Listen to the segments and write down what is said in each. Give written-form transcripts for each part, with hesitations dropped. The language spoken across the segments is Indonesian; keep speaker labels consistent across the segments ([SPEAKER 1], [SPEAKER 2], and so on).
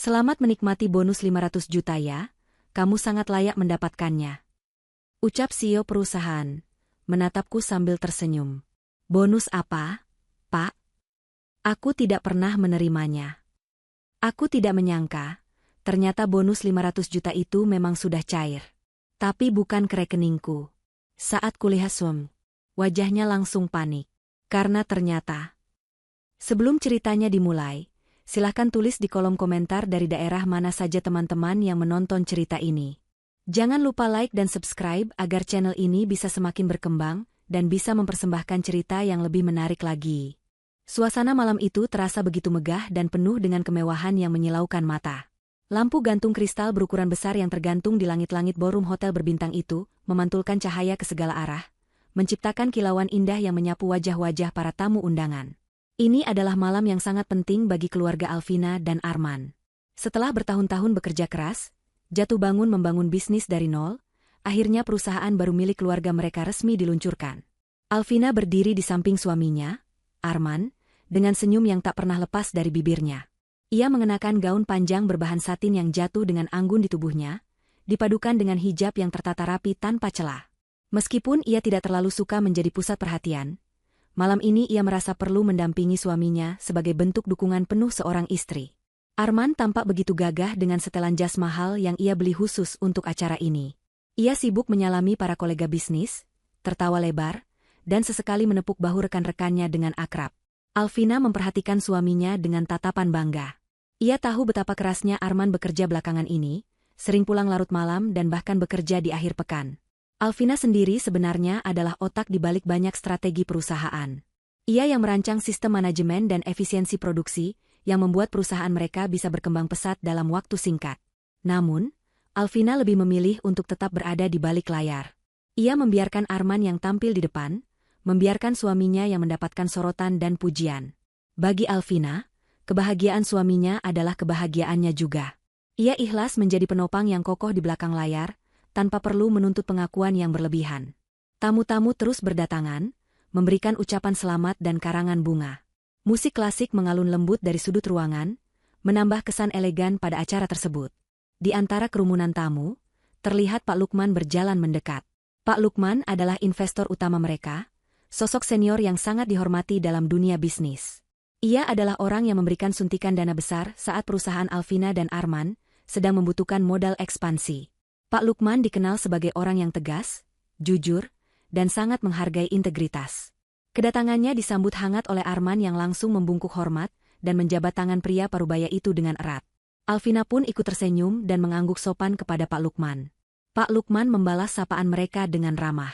[SPEAKER 1] Selamat menikmati bonus 500 juta ya, kamu sangat layak mendapatkannya. Ucap CEO perusahaan, menatapku sambil tersenyum. Bonus apa, Pak? Aku tidak pernah menerimanya. Aku tidak menyangka, ternyata bonus 500 juta itu memang sudah cair. Tapi bukan ke rekeningku. Saat kulihat wajahnya langsung panik. Karena ternyata, sebelum ceritanya dimulai, silahkan tulis di kolom komentar dari daerah mana saja teman-teman yang menonton cerita ini. Jangan lupa like dan subscribe agar channel ini bisa semakin berkembang dan bisa mempersembahkan cerita yang lebih menarik lagi. Suasana malam itu terasa begitu megah dan penuh dengan kemewahan yang menyilaukan mata. Lampu gantung kristal berukuran besar yang tergantung di langit-langit ballroom hotel berbintang itu memantulkan cahaya ke segala arah, menciptakan kilauan indah yang menyapu wajah-wajah para tamu undangan. Ini adalah malam yang sangat penting bagi keluarga Alvina dan Arman. Setelah bertahun-tahun bekerja keras, jatuh bangun membangun bisnis dari nol, akhirnya perusahaan baru milik keluarga mereka resmi diluncurkan. Alvina berdiri di samping suaminya, Arman, dengan senyum yang tak pernah lepas dari bibirnya. Ia mengenakan gaun panjang berbahan satin yang jatuh dengan anggun di tubuhnya, dipadukan dengan hijab yang tertata rapi tanpa celah. Meskipun ia tidak terlalu suka menjadi pusat perhatian, malam ini ia merasa perlu mendampingi suaminya sebagai bentuk dukungan penuh seorang istri. Arman tampak begitu gagah dengan setelan jas mahal yang ia beli khusus untuk acara ini. Ia sibuk menyalami para kolega bisnis, tertawa lebar, dan sesekali menepuk bahu rekan-rekannya dengan akrab. Alvina memperhatikan suaminya dengan tatapan bangga. Ia tahu betapa kerasnya Arman bekerja belakangan ini, sering pulang larut malam dan bahkan bekerja di akhir pekan. Alvina sendiri sebenarnya adalah otak di balik banyak strategi perusahaan. Ia yang merancang sistem manajemen dan efisiensi produksi, yang membuat perusahaan mereka bisa berkembang pesat dalam waktu singkat. Namun, Alvina lebih memilih untuk tetap berada di balik layar. Ia membiarkan Arman yang tampil di depan, membiarkan suaminya yang mendapatkan sorotan dan pujian. Bagi Alvina, kebahagiaan suaminya adalah kebahagiaannya juga. Ia ikhlas menjadi penopang yang kokoh di belakang layar, tanpa perlu menuntut pengakuan yang berlebihan. Tamu-tamu terus berdatangan, memberikan ucapan selamat dan karangan bunga. Musik klasik mengalun lembut dari sudut ruangan, menambah kesan elegan pada acara tersebut. Di antara kerumunan tamu, terlihat Pak Lukman berjalan mendekat. Pak Lukman adalah investor utama mereka, sosok senior yang sangat dihormati dalam dunia bisnis. Ia adalah orang yang memberikan suntikan dana besar saat perusahaan Alvina dan Arman sedang membutuhkan modal ekspansi. Pak Lukman dikenal sebagai orang yang tegas, jujur, dan sangat menghargai integritas. Kedatangannya disambut hangat oleh Arman yang langsung membungkuk hormat dan menjabat tangan pria parubaya itu dengan erat. Alvina pun ikut tersenyum dan mengangguk sopan kepada Pak Lukman. Pak Lukman membalas sapaan mereka dengan ramah.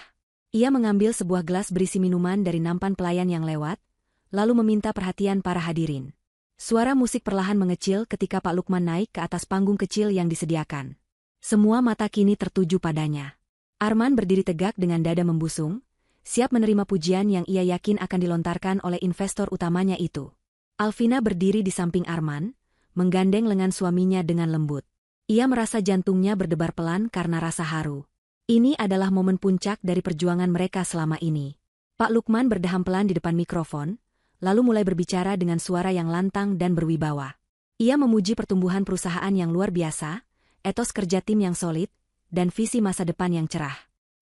[SPEAKER 1] Ia mengambil sebuah gelas berisi minuman dari nampan pelayan yang lewat, lalu meminta perhatian para hadirin. Suara musik perlahan mengecil ketika Pak Lukman naik ke atas panggung kecil yang disediakan. Semua mata kini tertuju padanya. Arman berdiri tegak dengan dada membusung, siap menerima pujian yang ia yakin akan dilontarkan oleh investor utamanya itu. Alvina berdiri di samping Arman, menggandeng lengan suaminya dengan lembut. Ia merasa jantungnya berdebar pelan karena rasa haru. Ini adalah momen puncak dari perjuangan mereka selama ini. Pak Lukman berdeham pelan di depan mikrofon, lalu mulai berbicara dengan suara yang lantang dan berwibawa. Ia memuji pertumbuhan perusahaan yang luar biasa, etos kerja tim yang solid, dan visi masa depan yang cerah.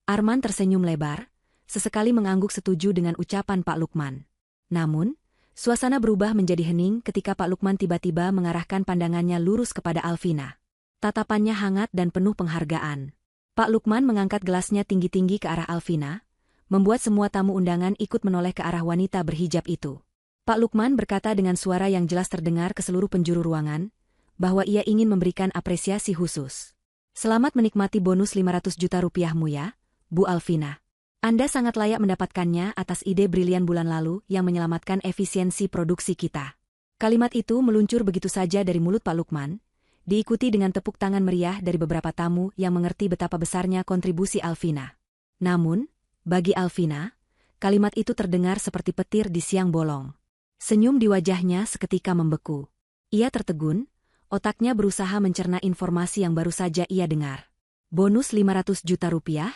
[SPEAKER 1] Arman tersenyum lebar, sesekali mengangguk setuju dengan ucapan Pak Lukman. Namun, suasana berubah menjadi hening ketika Pak Lukman tiba-tiba mengarahkan pandangannya lurus kepada Alvina. Tatapannya hangat dan penuh penghargaan. Pak Lukman mengangkat gelasnya tinggi-tinggi ke arah Alvina, membuat semua tamu undangan ikut menoleh ke arah wanita berhijab itu. Pak Lukman berkata dengan suara yang jelas terdengar ke seluruh penjuru ruangan, bahwa ia ingin memberikan apresiasi khusus. Selamat menikmati bonus 500 juta rupiahmu ya, Bu Alvina. Anda sangat layak mendapatkannya atas ide brilian bulan lalu yang menyelamatkan efisiensi produksi kita. Kalimat itu meluncur begitu saja dari mulut Pak Lukman, diikuti dengan tepuk tangan meriah dari beberapa tamu yang mengerti betapa besarnya kontribusi Alvina. Namun, bagi Alvina, kalimat itu terdengar seperti petir di siang bolong. Senyum di wajahnya seketika membeku. Ia tertegun, otaknya berusaha mencerna informasi yang baru saja ia dengar. Bonus 500 juta rupiah?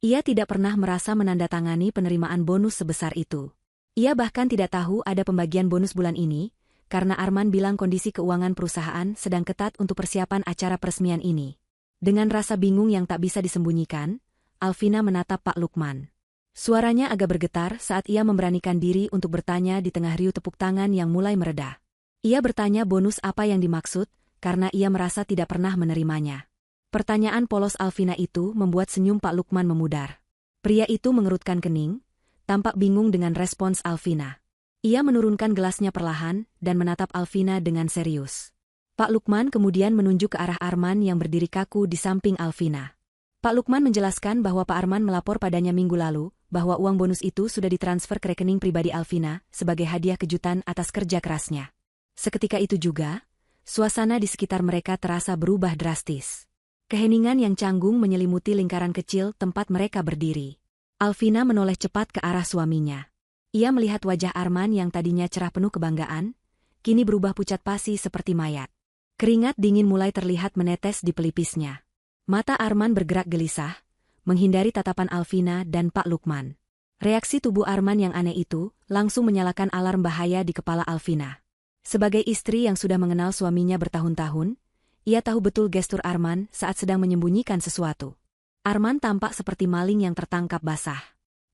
[SPEAKER 1] Ia tidak pernah merasa menandatangani penerimaan bonus sebesar itu. Ia bahkan tidak tahu ada pembagian bonus bulan ini, karena Arman bilang kondisi keuangan perusahaan sedang ketat untuk persiapan acara peresmian ini. Dengan rasa bingung yang tak bisa disembunyikan, Alvina menatap Pak Lukman. Suaranya agak bergetar saat ia memberanikan diri untuk bertanya di tengah riuh tepuk tangan yang mulai mereda. Ia bertanya bonus apa yang dimaksud, karena ia merasa tidak pernah menerimanya. Pertanyaan polos Alvina itu membuat senyum Pak Lukman memudar. Pria itu mengerutkan kening, tampak bingung dengan respons Alvina. Ia menurunkan gelasnya perlahan dan menatap Alvina dengan serius. Pak Lukman kemudian menunjuk ke arah Arman yang berdiri kaku di samping Alvina. Pak Lukman menjelaskan bahwa Pak Arman melapor padanya minggu lalu, bahwa uang bonus itu sudah ditransfer ke rekening pribadi Alvina sebagai hadiah kejutan atas kerja kerasnya. Seketika itu juga, suasana di sekitar mereka terasa berubah drastis. Keheningan yang canggung menyelimuti lingkaran kecil tempat mereka berdiri. Alvina menoleh cepat ke arah suaminya. Ia melihat wajah Arman yang tadinya cerah penuh kebanggaan, kini berubah pucat pasi seperti mayat. Keringat dingin mulai terlihat menetes di pelipisnya. Mata Arman bergerak gelisah, menghindari tatapan Alvina dan Pak Lukman. Reaksi tubuh Arman yang aneh itu langsung menyalakan alarm bahaya di kepala Alvina. Sebagai istri yang sudah mengenal suaminya bertahun-tahun, ia tahu betul gestur Arman saat sedang menyembunyikan sesuatu. Arman tampak seperti maling yang tertangkap basah.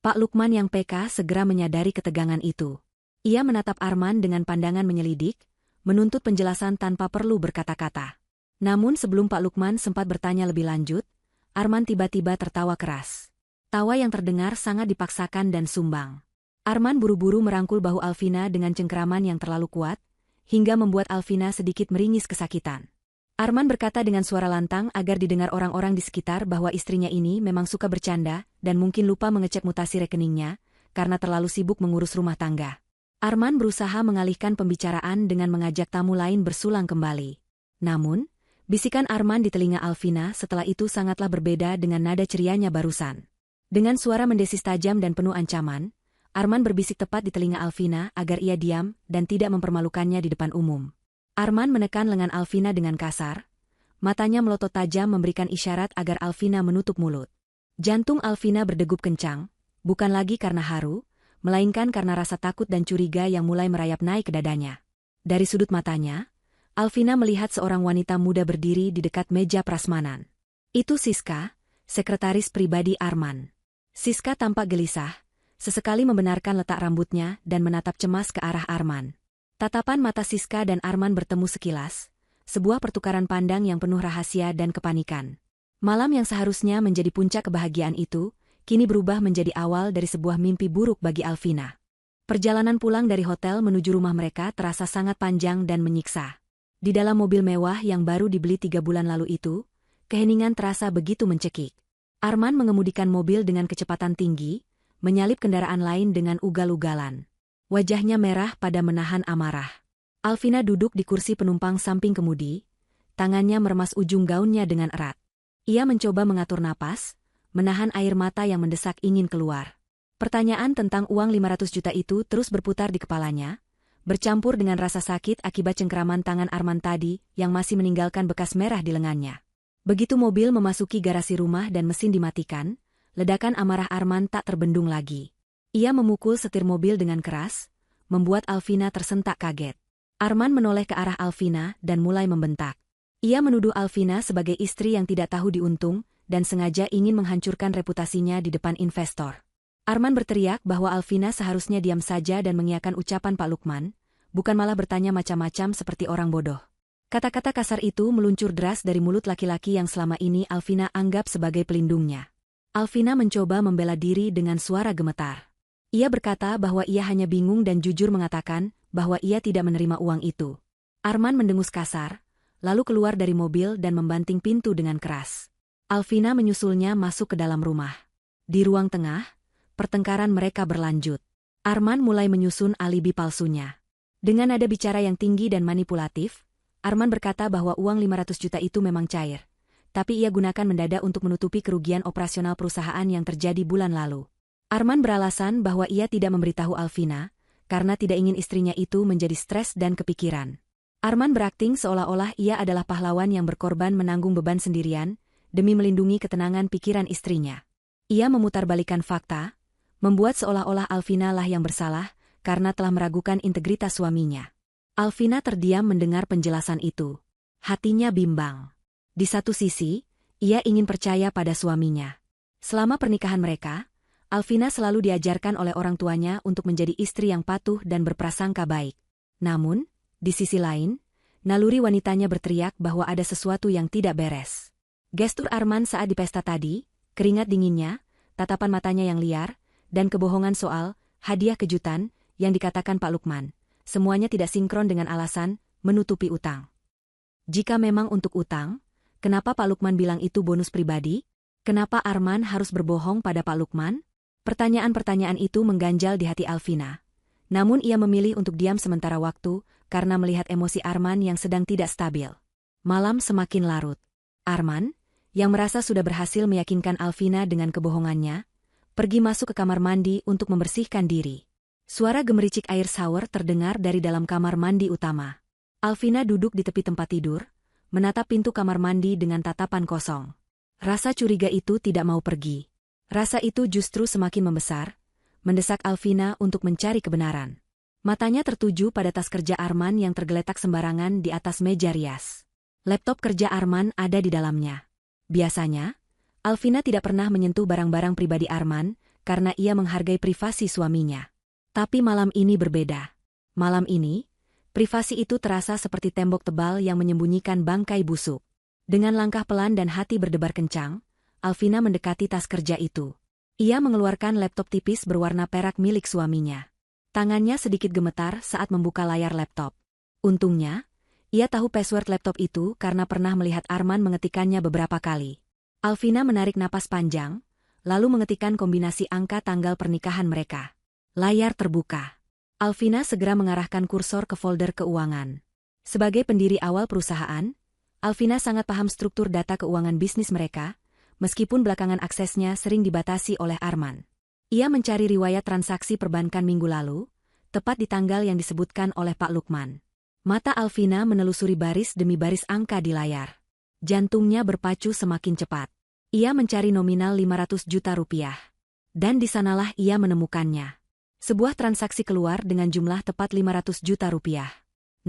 [SPEAKER 1] Pak Lukman yang peka segera menyadari ketegangan itu. Ia menatap Arman dengan pandangan menyelidik, menuntut penjelasan tanpa perlu berkata-kata. Namun sebelum Pak Lukman sempat bertanya lebih lanjut, Arman tiba-tiba tertawa keras. Tawa yang terdengar sangat dipaksakan dan sumbang. Arman buru-buru merangkul bahu Alvina dengan cengkeraman yang terlalu kuat, hingga membuat Alvina sedikit meringis kesakitan. Arman berkata dengan suara lantang agar didengar orang-orang di sekitar bahwa istrinya ini memang suka bercanda dan mungkin lupa mengecek mutasi rekeningnya karena terlalu sibuk mengurus rumah tangga. Arman berusaha mengalihkan pembicaraan dengan mengajak tamu lain bersulang kembali. Namun, bisikan Arman di telinga Alvina setelah itu sangatlah berbeda dengan nada cerianya barusan. Dengan suara mendesis tajam dan penuh ancaman, Arman berbisik tepat di telinga Alvina agar ia diam dan tidak mempermalukannya di depan umum. Arman menekan lengan Alvina dengan kasar, matanya melotot tajam memberikan isyarat agar Alvina menutup mulut. Jantung Alvina berdegup kencang, bukan lagi karena haru, melainkan karena rasa takut dan curiga yang mulai merayap naik ke dadanya. Dari sudut matanya, Alvina melihat seorang wanita muda berdiri di dekat meja prasmanan. Itu Siska, sekretaris pribadi Arman. Siska tampak gelisah, sesekali membenarkan letak rambutnya dan menatap cemas ke arah Arman. Tatapan mata Siska dan Arman bertemu sekilas, sebuah pertukaran pandang yang penuh rahasia dan kepanikan. Malam yang seharusnya menjadi puncak kebahagiaan itu, kini berubah menjadi awal dari sebuah mimpi buruk bagi Alvina. Perjalanan pulang dari hotel menuju rumah mereka terasa sangat panjang dan menyiksa. Di dalam mobil mewah yang baru dibeli 3 bulan lalu itu, keheningan terasa begitu mencekik. Arman mengemudikan mobil dengan kecepatan tinggi, menyalip kendaraan lain dengan ugal-ugalan. Wajahnya merah pada menahan amarah. Alvina duduk di kursi penumpang samping kemudi, tangannya meremas ujung gaunnya dengan erat. Ia mencoba mengatur napas, menahan air mata yang mendesak ingin keluar. Pertanyaan tentang uang 500 juta itu terus berputar di kepalanya, bercampur dengan rasa sakit akibat cengkeraman tangan Arman tadi yang masih meninggalkan bekas merah di lengannya. Begitu mobil memasuki garasi rumah dan mesin dimatikan, ledakan amarah Arman tak terbendung lagi. Ia memukul setir mobil dengan keras, membuat Alvina tersentak kaget. Arman menoleh ke arah Alvina dan mulai membentak. Ia menuduh Alvina sebagai istri yang tidak tahu diuntung dan sengaja ingin menghancurkan reputasinya di depan investor. Arman berteriak bahwa Alvina seharusnya diam saja dan mengiyakan ucapan Pak Lukman, bukan malah bertanya macam-macam seperti orang bodoh. Kata-kata kasar itu meluncur deras dari mulut laki-laki yang selama ini Alvina anggap sebagai pelindungnya. Alvina mencoba membela diri dengan suara gemetar. Ia berkata bahwa ia hanya bingung dan jujur mengatakan bahwa ia tidak menerima uang itu. Arman mendengus kasar, lalu keluar dari mobil dan membanting pintu dengan keras. Alvina menyusulnya masuk ke dalam rumah. Di ruang tengah, pertengkaran mereka berlanjut. Arman mulai menyusun alibi palsunya. Dengan nada bicara yang tinggi dan manipulatif, Arman berkata bahwa uang 500 juta itu memang cair, tapi ia gunakan mendadak untuk menutupi kerugian operasional perusahaan yang terjadi bulan lalu. Arman beralasan bahwa ia tidak memberitahu Alvina, karena tidak ingin istrinya itu menjadi stres dan kepikiran. Arman berakting seolah-olah ia adalah pahlawan yang berkorban menanggung beban sendirian, demi melindungi ketenangan pikiran istrinya. Ia memutarbalikkan fakta, membuat seolah-olah Alvina lah yang bersalah, karena telah meragukan integritas suaminya. Alvina terdiam mendengar penjelasan itu. Hatinya bimbang. Di satu sisi, ia ingin percaya pada suaminya. Selama pernikahan mereka, Alvina selalu diajarkan oleh orang tuanya untuk menjadi istri yang patuh dan berprasangka baik. Namun, di sisi lain, naluri wanitanya berteriak bahwa ada sesuatu yang tidak beres. Gestur Arman saat di pesta tadi, keringat dinginnya, tatapan matanya yang liar, dan kebohongan soal hadiah kejutan yang dikatakan Pak Lukman. Semuanya tidak sinkron dengan alasan menutupi utang. Jika memang untuk utang, kenapa Pak Lukman bilang itu bonus pribadi? Kenapa Arman harus berbohong pada Pak Lukman? Pertanyaan-pertanyaan itu mengganjal di hati Alvina. Namun ia memilih untuk diam sementara waktu karena melihat emosi Arman yang sedang tidak stabil. Malam semakin larut. Arman, yang merasa sudah berhasil meyakinkan Alvina dengan kebohongannya, pergi masuk ke kamar mandi untuk membersihkan diri. Suara gemericik air shower terdengar dari dalam kamar mandi utama. Alvina duduk di tepi tempat tidur, menatap pintu kamar mandi dengan tatapan kosong. Rasa curiga itu tidak mau pergi. Rasa itu justru semakin membesar, mendesak Alvina untuk mencari kebenaran. Matanya tertuju pada tas kerja Arman yang tergeletak sembarangan di atas meja rias. Laptop kerja Arman ada di dalamnya. Biasanya, Alvina tidak pernah menyentuh barang-barang pribadi Arman karena ia menghargai privasi suaminya. Tapi malam ini berbeda. Malam ini, privasi itu terasa seperti tembok tebal yang menyembunyikan bangkai busuk. Dengan langkah pelan dan hati berdebar kencang, Alvina mendekati tas kerja itu. Ia mengeluarkan laptop tipis berwarna perak milik suaminya. Tangannya sedikit gemetar saat membuka layar laptop. Untungnya, ia tahu password laptop itu karena pernah melihat Arman mengetikkannya beberapa kali. Alvina menarik napas panjang, lalu mengetikkan kombinasi angka tanggal pernikahan mereka. Layar terbuka. Alvina segera mengarahkan kursor ke folder keuangan. Sebagai pendiri awal perusahaan, Alvina sangat paham struktur data keuangan bisnis mereka, meskipun belakangan aksesnya sering dibatasi oleh Arman. Ia mencari riwayat transaksi perbankan minggu lalu, tepat di tanggal yang disebutkan oleh Pak Lukman. Mata Alvina menelusuri baris demi baris angka di layar. Jantungnya berpacu semakin cepat. Ia mencari nominal 500 juta rupiah. Dan di sanalah ia menemukannya. Sebuah transaksi keluar dengan jumlah tepat 500 juta rupiah.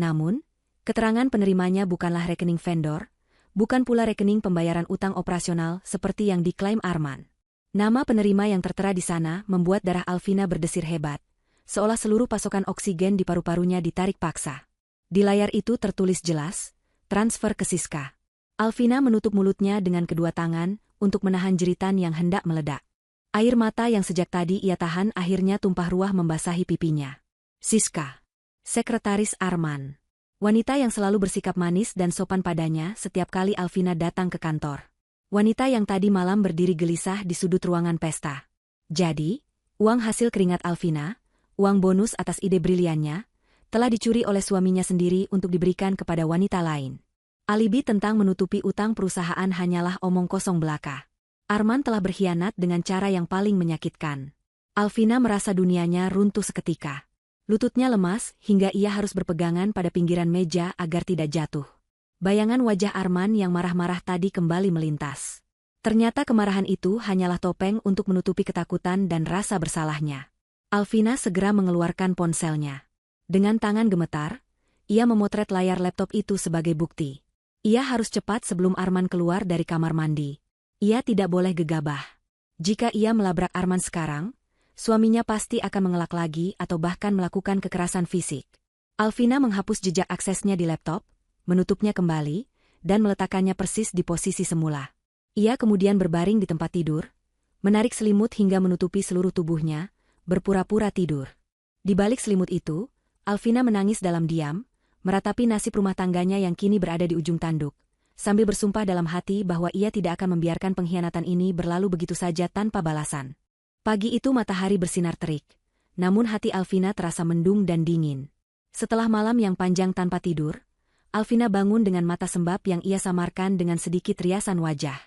[SPEAKER 1] Namun, keterangan penerimanya bukanlah rekening vendor, bukan pula rekening pembayaran utang operasional seperti yang diklaim Arman. Nama penerima yang tertera di sana membuat darah Alvina berdesir hebat, seolah seluruh pasokan oksigen di paru-parunya ditarik paksa. Di layar itu tertulis jelas, transfer ke Siska. Alvina menutup mulutnya dengan kedua tangan untuk menahan jeritan yang hendak meledak. Air mata yang sejak tadi ia tahan akhirnya tumpah ruah membasahi pipinya. Siska, sekretaris Arman. Wanita yang selalu bersikap manis dan sopan padanya setiap kali Alvina datang ke kantor. Wanita yang tadi malam berdiri gelisah di sudut ruangan pesta. Jadi, uang hasil keringat Alvina, uang bonus atas ide briliannya, telah dicuri oleh suaminya sendiri untuk diberikan kepada wanita lain. Alibi tentang menutupi utang perusahaan hanyalah omong kosong belaka. Arman telah berkhianat dengan cara yang paling menyakitkan. Alvina merasa dunianya runtuh seketika. Lututnya lemas hingga ia harus berpegangan pada pinggiran meja agar tidak jatuh. Bayangan wajah Arman yang marah-marah tadi kembali melintas. Ternyata kemarahan itu hanyalah topeng untuk menutupi ketakutan dan rasa bersalahnya. Alvina segera mengeluarkan ponselnya. Dengan tangan gemetar, ia memotret layar laptop itu sebagai bukti. Ia harus cepat sebelum Arman keluar dari kamar mandi. Ia tidak boleh gegabah. Jika ia melabrak Arman sekarang, suaminya pasti akan mengelak lagi atau bahkan melakukan kekerasan fisik. Alvina menghapus jejak aksesnya di laptop, menutupnya kembali, dan meletakkannya persis di posisi semula. Ia kemudian berbaring di tempat tidur, menarik selimut hingga menutupi seluruh tubuhnya, berpura-pura tidur. Di balik selimut itu, Alvina menangis dalam diam, meratapi nasib rumah tangganya yang kini berada di ujung tanduk, sambil bersumpah dalam hati bahwa ia tidak akan membiarkan pengkhianatan ini berlalu begitu saja tanpa balasan. Pagi itu matahari bersinar terik, namun hati Alvina terasa mendung dan dingin. Setelah malam yang panjang tanpa tidur, Alvina bangun dengan mata sembab yang ia samarkan dengan sedikit riasan wajah.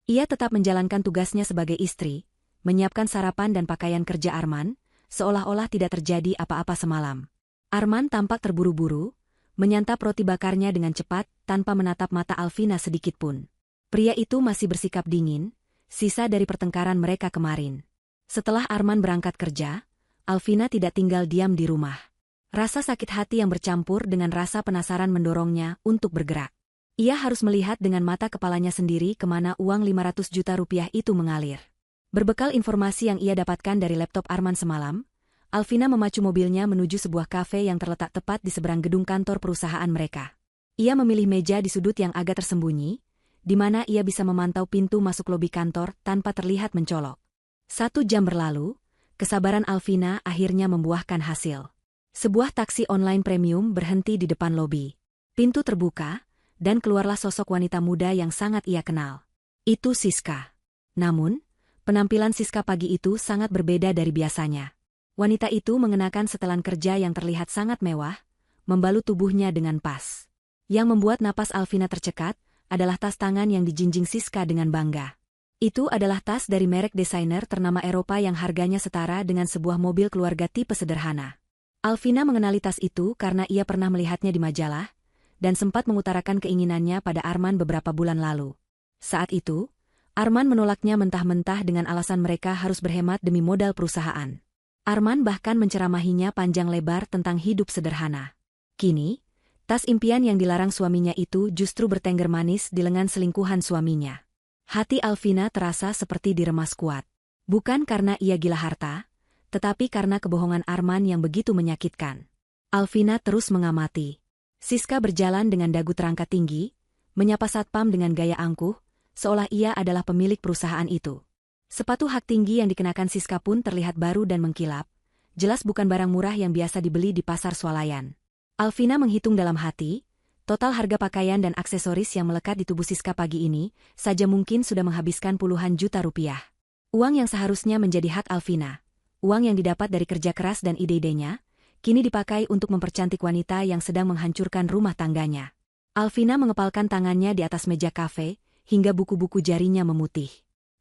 [SPEAKER 1] Ia tetap menjalankan tugasnya sebagai istri, menyiapkan sarapan dan pakaian kerja Arman, seolah-olah tidak terjadi apa-apa semalam. Arman tampak terburu-buru, menyantap roti bakarnya dengan cepat tanpa menatap mata Alvina sedikitpun. Pria itu masih bersikap dingin, sisa dari pertengkaran mereka kemarin. Setelah Arman berangkat kerja, Alvina tidak tinggal diam di rumah. Rasa sakit hati yang bercampur dengan rasa penasaran mendorongnya untuk bergerak. Ia harus melihat dengan mata kepalanya sendiri kemana uang 500 juta rupiah itu mengalir. Berbekal informasi yang ia dapatkan dari laptop Arman semalam, Alvina memacu mobilnya menuju sebuah kafe yang terletak tepat di seberang gedung kantor perusahaan mereka. Ia memilih meja di sudut yang agak tersembunyi, di mana ia bisa memantau pintu masuk lobi kantor tanpa terlihat mencolok. 1 jam berlalu, kesabaran Alvina akhirnya membuahkan hasil. Sebuah taksi online premium berhenti di depan lobi. Pintu terbuka, dan keluarlah sosok wanita muda yang sangat ia kenal. Itu Siska. Namun, penampilan Siska pagi itu sangat berbeda dari biasanya. Wanita itu mengenakan setelan kerja yang terlihat sangat mewah, membalut tubuhnya dengan pas. Yang membuat napas Alvina tercekat adalah tas tangan yang dijinjing Siska dengan bangga. Itu adalah tas dari merek desainer ternama Eropa yang harganya setara dengan sebuah mobil keluarga tipe sederhana. Alvina mengenali tas itu karena ia pernah melihatnya di majalah, dan sempat mengutarakan keinginannya pada Arman beberapa bulan lalu. Saat itu, Arman menolaknya mentah-mentah dengan alasan mereka harus berhemat demi modal perusahaan. Arman bahkan menceramahinya panjang lebar tentang hidup sederhana. Kini, tas impian yang dilarang suaminya itu justru bertengger manis di lengan selingkuhan suaminya. Hati Alvina terasa seperti diremas kuat. Bukan karena ia gila harta, tetapi karena kebohongan Arman yang begitu menyakitkan. Alvina terus mengamati. Siska berjalan dengan dagu terangkat tinggi, menyapa satpam dengan gaya angkuh, seolah ia adalah pemilik perusahaan itu. Sepatu hak tinggi yang dikenakan Siska pun terlihat baru dan mengkilap, jelas bukan barang murah yang biasa dibeli di pasar swalayan. Alvina menghitung dalam hati, total harga pakaian dan aksesoris yang melekat di tubuh Siska pagi ini, saja mungkin sudah menghabiskan puluhan juta rupiah. Uang yang seharusnya menjadi hak Alvina, uang yang didapat dari kerja keras dan ide-idenya, kini dipakai untuk mempercantik wanita yang sedang menghancurkan rumah tangganya. Alvina mengepalkan tangannya di atas meja kafe, hingga buku-buku jarinya memutih.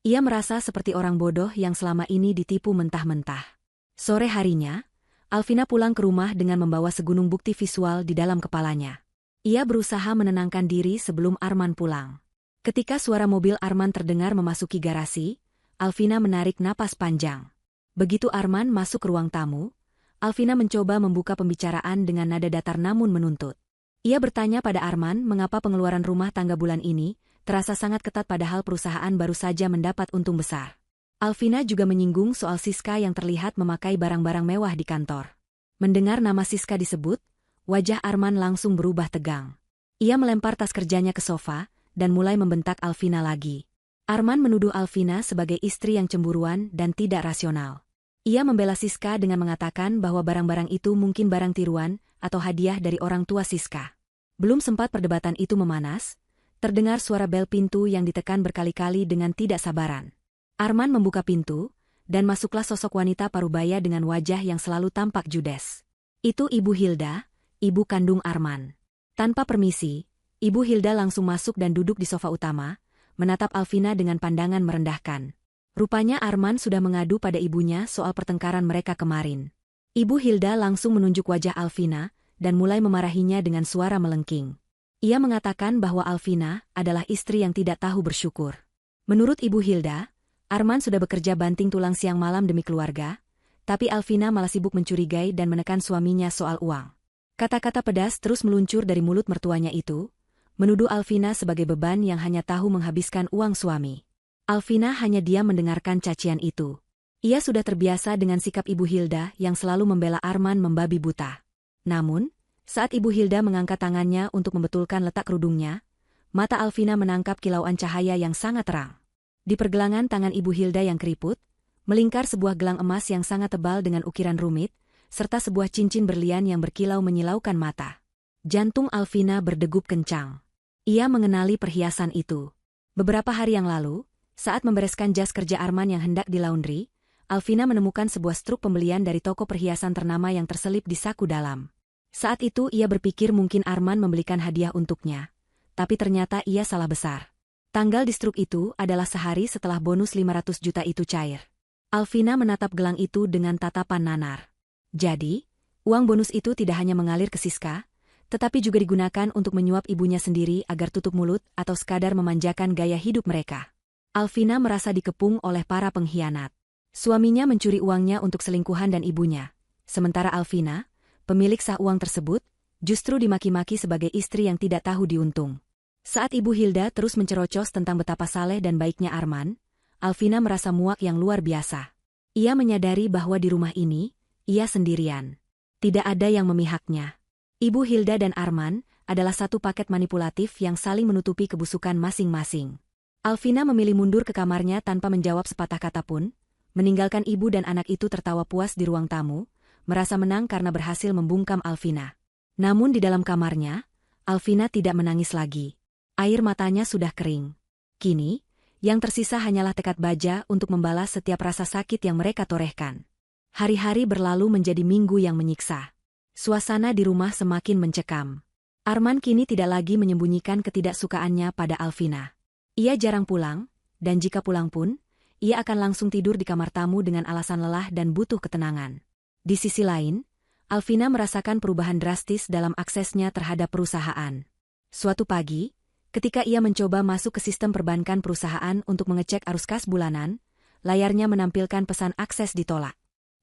[SPEAKER 1] Ia merasa seperti orang bodoh yang selama ini ditipu mentah-mentah. Sore harinya, Alvina pulang ke rumah dengan membawa segunung bukti visual di dalam kepalanya. Ia berusaha menenangkan diri sebelum Arman pulang. Ketika suara mobil Arman terdengar memasuki garasi, Alvina menarik napas panjang. Begitu Arman masuk ke ruang tamu, Alvina mencoba membuka pembicaraan dengan nada datar namun menuntut. Ia bertanya pada Arman mengapa pengeluaran rumah tangga bulan ini terasa sangat ketat padahal perusahaan baru saja mendapat untung besar. Alvina juga menyinggung soal Siska yang terlihat memakai barang-barang mewah di kantor. Mendengar nama Siska disebut, wajah Arman langsung berubah tegang. Ia melempar tas kerjanya ke sofa dan mulai membentak Alvina lagi. Arman menuduh Alvina sebagai istri yang cemburuan dan tidak rasional. Ia membela Siska dengan mengatakan bahwa barang-barang itu mungkin barang tiruan atau hadiah dari orang tua Siska. Belum sempat perdebatan itu memanas, terdengar suara bel pintu yang ditekan berkali-kali dengan tidak sabaran. Arman membuka pintu, dan masuklah sosok wanita parubaya dengan wajah yang selalu tampak judes. Itu Ibu Hilda, ibu kandung Arman. Tanpa permisi, Ibu Hilda langsung masuk dan duduk di sofa utama, menatap Alvina dengan pandangan merendahkan. Rupanya Arman sudah mengadu pada ibunya soal pertengkaran mereka kemarin. Ibu Hilda langsung menunjuk wajah Alvina dan mulai memarahinya dengan suara melengking. Ia mengatakan bahwa Alvina adalah istri yang tidak tahu bersyukur. Menurut Ibu Hilda, Arman sudah bekerja banting tulang siang malam demi keluarga, tapi Alvina malah sibuk mencurigai dan menekan suaminya soal uang. Kata-kata pedas terus meluncur dari mulut mertuanya itu, menuduh Alvina sebagai beban yang hanya tahu menghabiskan uang suami. Alvina hanya diam mendengarkan cacian itu. Ia sudah terbiasa dengan sikap Ibu Hilda yang selalu membela Arman membabi buta. Namun, saat Ibu Hilda mengangkat tangannya untuk membetulkan letak kerudungnya, mata Alvina menangkap kilauan cahaya yang sangat terang. Di pergelangan tangan Ibu Hilda yang keriput, melingkar sebuah gelang emas yang sangat tebal dengan ukiran rumit, serta sebuah cincin berlian yang berkilau menyilaukan mata. Jantung Alvina berdegup kencang. Ia mengenali perhiasan itu. Beberapa hari yang lalu, saat membereskan jas kerja Arman yang hendak dilaundry, Alvina menemukan sebuah struk pembelian dari toko perhiasan ternama yang terselip di saku dalam. Saat itu ia berpikir mungkin Arman membelikan hadiah untuknya, tapi ternyata ia salah besar. Tanggal di struk itu adalah sehari setelah bonus 500 juta itu cair. Alvina menatap gelang itu dengan tatapan nanar. Jadi, uang bonus itu tidak hanya mengalir ke Siska, tetapi juga digunakan untuk menyuap ibunya sendiri agar tutup mulut atau sekadar memanjakan gaya hidup mereka. Alvina merasa dikepung oleh para pengkhianat. Suaminya mencuri uangnya untuk selingkuhan dan ibunya. Sementara Alvina, pemilik sah uang tersebut, justru dimaki-maki sebagai istri yang tidak tahu diuntung. Saat Ibu Hilda terus mencerocos tentang betapa saleh dan baiknya Arman, Alvina merasa muak yang luar biasa. Ia menyadari bahwa di rumah ini, ia sendirian. Tidak ada yang memihaknya. Ibu Hilda dan Arman adalah satu paket manipulatif yang saling menutupi kebusukan masing-masing. Alvina memilih mundur ke kamarnya tanpa menjawab sepatah kata pun, meninggalkan ibu dan anak itu tertawa puas di ruang tamu, merasa menang karena berhasil membungkam Alvina. Namun di dalam kamarnya, Alvina tidak menangis lagi. Air matanya sudah kering. Kini, yang tersisa hanyalah tekad baja untuk membalas setiap rasa sakit yang mereka torehkan. Hari-hari berlalu menjadi minggu yang menyiksa. Suasana di rumah semakin mencekam. Arman kini tidak lagi menyembunyikan ketidaksukaannya pada Alvina. Ia jarang pulang, dan jika pulang pun, ia akan langsung tidur di kamar tamu dengan alasan lelah dan butuh ketenangan. Di sisi lain, Alvina merasakan perubahan drastis dalam aksesnya terhadap perusahaan. Suatu pagi, ketika ia mencoba masuk ke sistem perbankan perusahaan untuk mengecek arus kas bulanan, layarnya menampilkan pesan akses ditolak.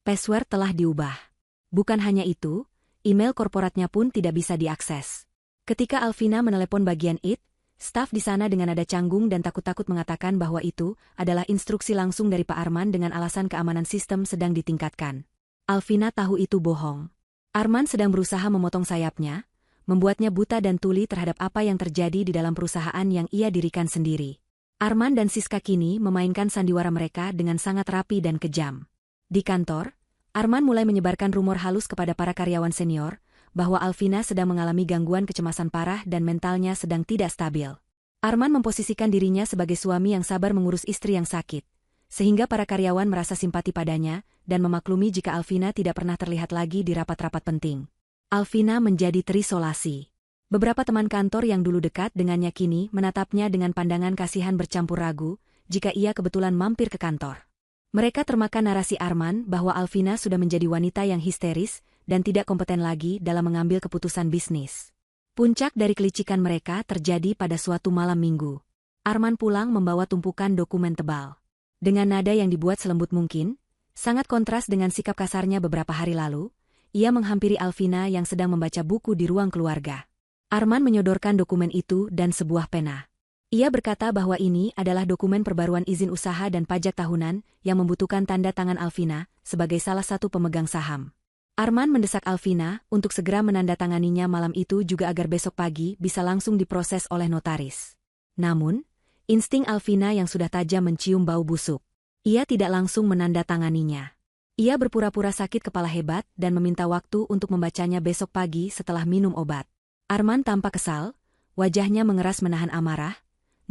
[SPEAKER 1] Password telah diubah. Bukan hanya itu, email korporatnya pun tidak bisa diakses. Ketika Alvina menelepon bagian IT, staf di sana dengan nada canggung dan takut-takut mengatakan bahwa itu adalah instruksi langsung dari Pak Arman dengan alasan keamanan sistem sedang ditingkatkan. Alvina tahu itu bohong. Arman sedang berusaha memotong sayapnya, membuatnya buta dan tuli terhadap apa yang terjadi di dalam perusahaan yang ia dirikan sendiri. Arman dan Siska kini memainkan sandiwara mereka dengan sangat rapi dan kejam. Di kantor, Arman mulai menyebarkan rumor halus kepada para karyawan senior, bahwa Alvina sedang mengalami gangguan kecemasan parah dan mentalnya sedang tidak stabil. Arman memposisikan dirinya sebagai suami yang sabar mengurus istri yang sakit, sehingga para karyawan merasa simpati padanya dan memaklumi jika Alvina tidak pernah terlihat lagi di rapat-rapat penting. Alvina menjadi terisolasi. Beberapa teman kantor yang dulu dekat dengannya kini menatapnya dengan pandangan kasihan bercampur ragu jika ia kebetulan mampir ke kantor. Mereka termakan narasi Arman bahwa Alvina sudah menjadi wanita yang histeris dan tidak kompeten lagi dalam mengambil keputusan bisnis. Puncak dari kelicikan mereka terjadi pada suatu malam minggu. Arman pulang membawa tumpukan dokumen tebal. Dengan nada yang dibuat selembut mungkin, sangat kontras dengan sikap kasarnya beberapa hari lalu, ia menghampiri Alvina yang sedang membaca buku di ruang keluarga. Arman menyodorkan dokumen itu dan sebuah pena. Ia berkata bahwa ini adalah dokumen perbaruan izin usaha dan pajak tahunan yang membutuhkan tanda tangan Alvina sebagai salah satu pemegang saham. Arman mendesak Alvina untuk segera menandatanganinya malam itu juga agar besok pagi bisa langsung diproses oleh notaris. Namun, insting Alvina yang sudah tajam mencium bau busuk. Ia tidak langsung menandatanganinya. Ia berpura-pura sakit kepala hebat dan meminta waktu untuk membacanya besok pagi setelah minum obat. Arman tampak kesal, wajahnya mengeras menahan amarah,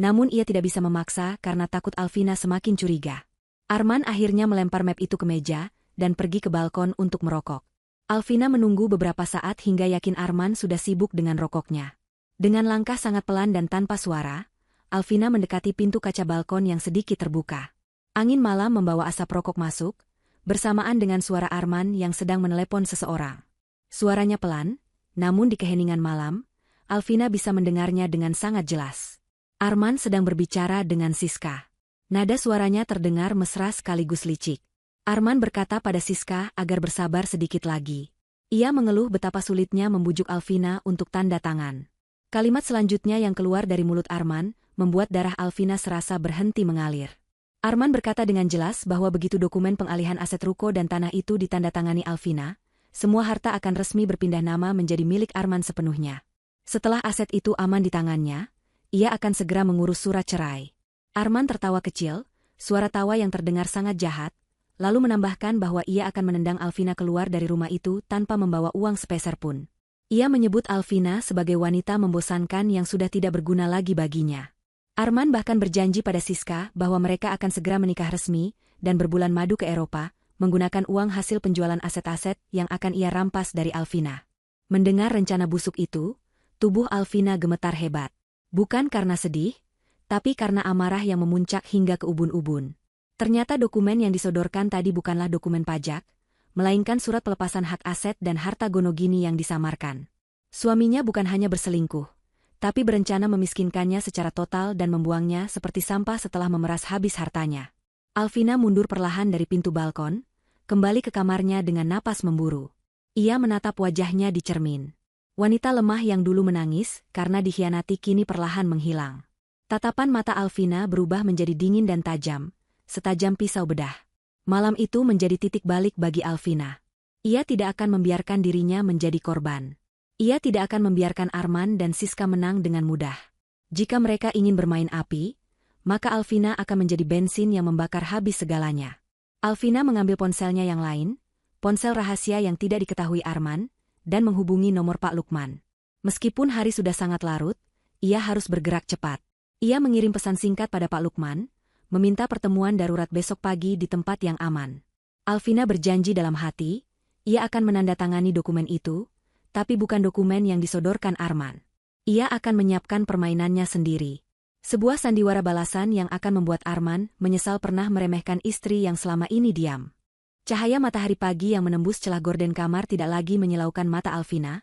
[SPEAKER 1] namun ia tidak bisa memaksa karena takut Alvina semakin curiga. Arman akhirnya melempar map itu ke meja dan pergi ke balkon untuk merokok. Alvina menunggu beberapa saat hingga yakin Arman sudah sibuk dengan rokoknya. Dengan langkah sangat pelan dan tanpa suara, Alvina mendekati pintu kaca balkon yang sedikit terbuka. Angin malam membawa asap rokok masuk, bersamaan dengan suara Arman yang sedang menelepon seseorang. Suaranya pelan, namun di keheningan malam, Alvina bisa mendengarnya dengan sangat jelas. Arman sedang berbicara dengan Siska. Nada suaranya terdengar mesra sekaligus licik. Arman berkata pada Siska agar bersabar sedikit lagi. Ia mengeluh betapa sulitnya membujuk Alvina untuk tanda tangan. Kalimat selanjutnya yang keluar dari mulut Arman membuat darah Alvina serasa berhenti mengalir. Arman berkata dengan jelas bahwa begitu dokumen pengalihan aset ruko dan tanah itu ditandatangani Alvina, semua harta akan resmi berpindah nama menjadi milik Arman sepenuhnya. Setelah aset itu aman di tangannya, ia akan segera mengurus surat cerai. Arman tertawa kecil, suara tawa yang terdengar sangat jahat, lalu menambahkan bahwa ia akan menendang Alvina keluar dari rumah itu tanpa membawa uang sepeser pun. Ia menyebut Alvina sebagai wanita membosankan yang sudah tidak berguna lagi baginya. Arman bahkan berjanji pada Siska bahwa mereka akan segera menikah resmi dan berbulan madu ke Eropa, menggunakan uang hasil penjualan aset-aset yang akan ia rampas dari Alvina. Mendengar rencana busuk itu, tubuh Alvina gemetar hebat. Bukan karena sedih, tapi karena amarah yang memuncak hingga ke ubun-ubun. Ternyata dokumen yang disodorkan tadi bukanlah dokumen pajak, melainkan surat pelepasan hak aset dan harta gonogini yang disamarkan. Suaminya bukan hanya berselingkuh, tapi berencana memiskinkannya secara total dan membuangnya seperti sampah setelah memeras habis hartanya. Alvina mundur perlahan dari pintu balkon, kembali ke kamarnya dengan napas memburu. Ia menatap wajahnya di cermin. Wanita lemah yang dulu menangis karena dikhianati kini perlahan menghilang. Tatapan mata Alvina berubah menjadi dingin dan tajam, setajam pisau bedah. Malam itu menjadi titik balik bagi Alvina. Ia tidak akan membiarkan dirinya menjadi korban. Ia tidak akan membiarkan Arman dan Siska menang dengan mudah. Jika mereka ingin bermain api, maka Alvina akan menjadi bensin yang membakar habis segalanya. Alvina mengambil ponselnya yang lain, ponsel rahasia yang tidak diketahui Arman, dan menghubungi nomor Pak Lukman. Meskipun hari sudah sangat larut, ia harus bergerak cepat. Ia mengirim pesan singkat pada Pak Lukman, meminta pertemuan darurat besok pagi di tempat yang aman. Alvina berjanji dalam hati, ia akan menandatangani dokumen itu, tapi bukan dokumen yang disodorkan Arman. Ia akan menyiapkan permainannya sendiri. Sebuah sandiwara balasan yang akan membuat Arman menyesal pernah meremehkan istri yang selama ini diam. Cahaya matahari pagi yang menembus celah gorden kamar tidak lagi menyilaukan mata Alvina,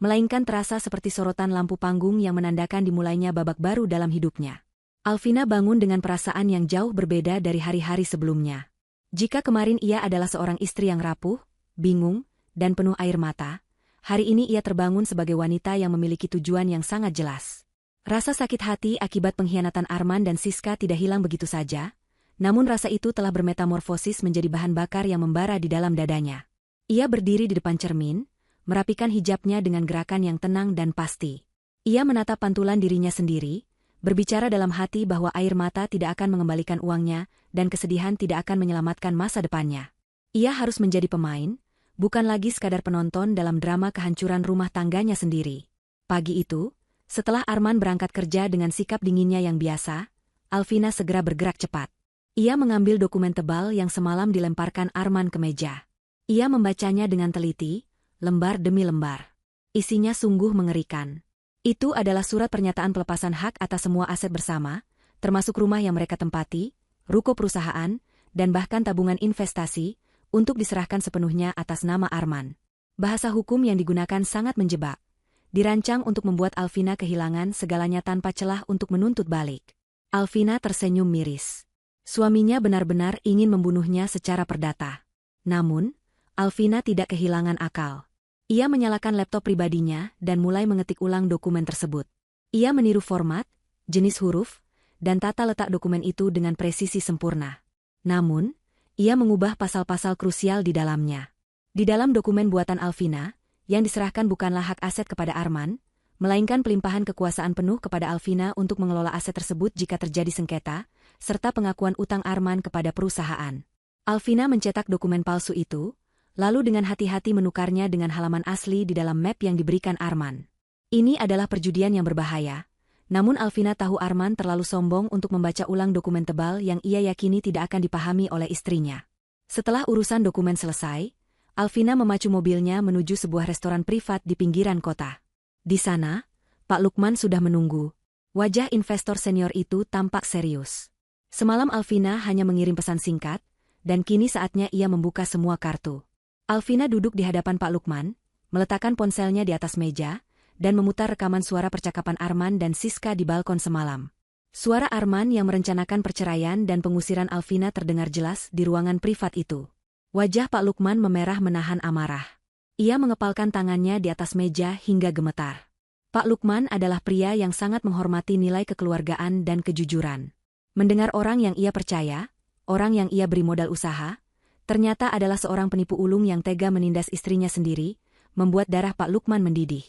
[SPEAKER 1] melainkan terasa seperti sorotan lampu panggung yang menandakan dimulainya babak baru dalam hidupnya. Alvina bangun dengan perasaan yang jauh berbeda dari hari-hari sebelumnya. Jika kemarin ia adalah seorang istri yang rapuh, bingung, dan penuh air mata, hari ini ia terbangun sebagai wanita yang memiliki tujuan yang sangat jelas. Rasa sakit hati akibat pengkhianatan Arman dan Siska tidak hilang begitu saja, namun rasa itu telah bermetamorfosis menjadi bahan bakar yang membara di dalam dadanya. Ia berdiri di depan cermin, merapikan hijabnya dengan gerakan yang tenang dan pasti. Ia menatap pantulan dirinya sendiri, berbicara dalam hati bahwa air mata tidak akan mengembalikan uangnya dan kesedihan tidak akan menyelamatkan masa depannya. Ia harus menjadi pemain, bukan lagi sekadar penonton dalam drama kehancuran rumah tangganya sendiri. Pagi itu, setelah Arman berangkat kerja dengan sikap dinginnya yang biasa, Alvina segera bergerak cepat. Ia mengambil dokumen tebal yang semalam dilemparkan Arman ke meja. Ia membacanya dengan teliti, lembar demi lembar. Isinya sungguh mengerikan. Itu adalah surat pernyataan pelepasan hak atas semua aset bersama, termasuk rumah yang mereka tempati, ruko perusahaan, dan bahkan tabungan investasi, untuk diserahkan sepenuhnya atas nama Arman. Bahasa hukum yang digunakan sangat menjebak. Dirancang untuk membuat Alvina kehilangan segalanya tanpa celah untuk menuntut balik. Alvina tersenyum miris. Suaminya benar-benar ingin membunuhnya secara perdata. Namun, Alvina tidak kehilangan akal. Ia menyalakan laptop pribadinya dan mulai mengetik ulang dokumen tersebut. Ia meniru format, jenis huruf, dan tata letak dokumen itu dengan presisi sempurna. Namun, ia mengubah pasal-pasal krusial di dalamnya. Di dalam dokumen buatan Alvina, yang diserahkan bukanlah hak aset kepada Arman, melainkan pelimpahan kekuasaan penuh kepada Alvina untuk mengelola aset tersebut jika terjadi sengketa, serta pengakuan utang Arman kepada perusahaan. Alvina mencetak dokumen palsu itu, lalu dengan hati-hati menukarnya dengan halaman asli di dalam map yang diberikan Arman. Ini adalah perjudian yang berbahaya, namun Alvina tahu Arman terlalu sombong untuk membaca ulang dokumen tebal yang ia yakini tidak akan dipahami oleh istrinya. Setelah urusan dokumen selesai, Alvina memacu mobilnya menuju sebuah restoran privat di pinggiran kota. Di sana, Pak Lukman sudah menunggu. Wajah investor senior itu tampak serius. Semalam Alvina hanya mengirim pesan singkat, dan kini saatnya ia membuka semua kartu. Alvina duduk di hadapan Pak Lukman, meletakkan ponselnya di atas meja, dan memutar rekaman suara percakapan Arman dan Siska di balkon semalam. Suara Arman yang merencanakan perceraian dan pengusiran Alvina terdengar jelas di ruangan privat itu. Wajah Pak Lukman memerah menahan amarah. Ia mengepalkan tangannya di atas meja hingga gemetar. Pak Lukman adalah pria yang sangat menghormati nilai kekeluargaan dan kejujuran. Mendengar orang yang ia percaya, orang yang ia beri modal usaha, ternyata adalah seorang penipu ulung yang tega menindas istrinya sendiri, membuat darah Pak Lukman mendidih.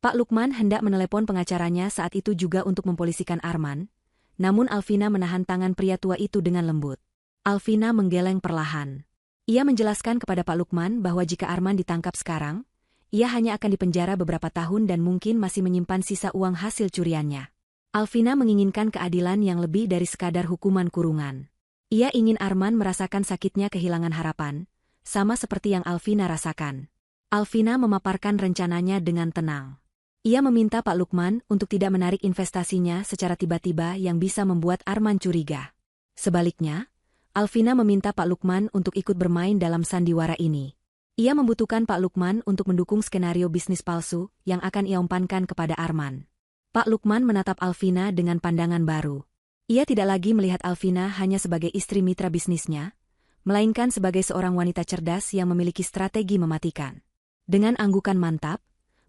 [SPEAKER 1] Pak Lukman hendak menelepon pengacaranya saat itu juga untuk mempolisikan Arman, namun Alvina menahan tangan pria tua itu dengan lembut. Alvina menggeleng perlahan. Ia menjelaskan kepada Pak Lukman bahwa jika Arman ditangkap sekarang, ia hanya akan dipenjara beberapa tahun dan mungkin masih menyimpan sisa uang hasil curiannya. Alvina menginginkan keadilan yang lebih dari sekadar hukuman kurungan. Ia ingin Arman merasakan sakitnya kehilangan harapan, sama seperti yang Alvina rasakan. Alvina memaparkan rencananya dengan tenang. Ia meminta Pak Lukman untuk tidak menarik investasinya secara tiba-tiba yang bisa membuat Arman curiga. Sebaliknya, Alvina meminta Pak Lukman untuk ikut bermain dalam sandiwara ini. Ia membutuhkan Pak Lukman untuk mendukung skenario bisnis palsu yang akan ia umpankan kepada Arman. Pak Lukman menatap Alvina dengan pandangan baru. Ia tidak lagi melihat Alvina hanya sebagai istri mitra bisnisnya, melainkan sebagai seorang wanita cerdas yang memiliki strategi mematikan. Dengan anggukan mantap,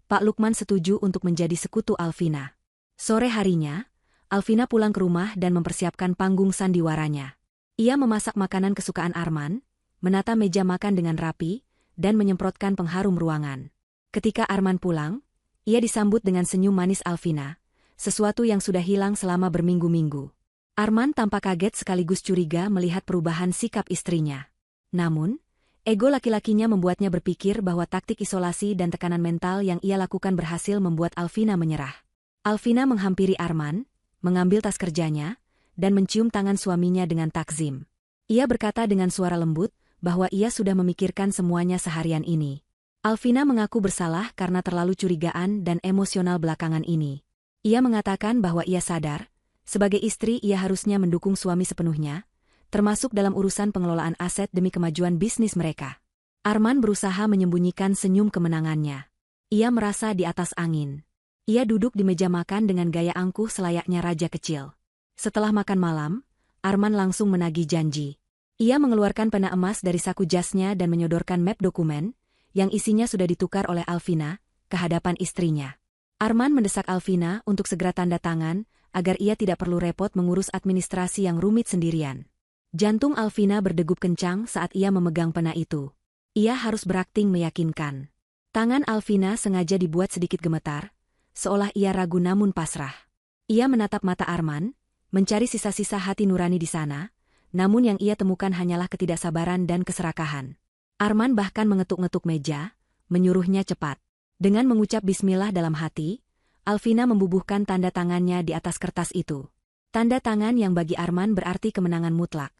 [SPEAKER 1] Pak Lukman setuju untuk menjadi sekutu Alvina. Sore harinya, Alvina pulang ke rumah dan mempersiapkan panggung sandiwaranya. Ia memasak makanan kesukaan Arman, menata meja makan dengan rapi, dan menyemprotkan pengharum ruangan. Ketika Arman pulang, ia disambut dengan senyum manis Alvina, sesuatu yang sudah hilang selama berminggu-minggu. Arman tampak kaget sekaligus curiga melihat perubahan sikap istrinya. Namun, ego laki-lakinya membuatnya berpikir bahwa taktik isolasi dan tekanan mental yang ia lakukan berhasil membuat Alvina menyerah. Alvina menghampiri Arman, mengambil tas kerjanya, dan mencium tangan suaminya dengan takzim. Ia berkata dengan suara lembut bahwa ia sudah memikirkan semuanya seharian ini. Alvina mengaku bersalah karena terlalu curigaan dan emosional belakangan ini. Ia mengatakan bahwa ia sadar, sebagai istri ia harusnya mendukung suami sepenuhnya, termasuk dalam urusan pengelolaan aset demi kemajuan bisnis mereka. Arman berusaha menyembunyikan senyum kemenangannya. Ia merasa di atas angin. Ia duduk di meja makan dengan gaya angkuh selayaknya raja kecil. Setelah makan malam, Arman langsung menagih janji. Ia mengeluarkan pena emas dari saku jasnya dan menyodorkan map dokumen, yang isinya sudah ditukar oleh Alvina, ke hadapan istrinya. Arman mendesak Alvina untuk segera tanda tangan, agar ia tidak perlu repot mengurus administrasi yang rumit sendirian. Jantung Alvina berdegup kencang saat ia memegang pena itu. Ia harus berakting meyakinkan. Tangan Alvina sengaja dibuat sedikit gemetar, seolah ia ragu namun pasrah. Ia menatap mata Arman, mencari sisa-sisa hati nurani di sana, namun yang ia temukan hanyalah ketidaksabaran dan keserakahan. Arman bahkan mengetuk-ngetuk meja, menyuruhnya cepat. Dengan mengucap bismillah dalam hati, Alvina membubuhkan tanda tangannya di atas kertas itu. Tanda tangan yang bagi Arman berarti kemenangan mutlak.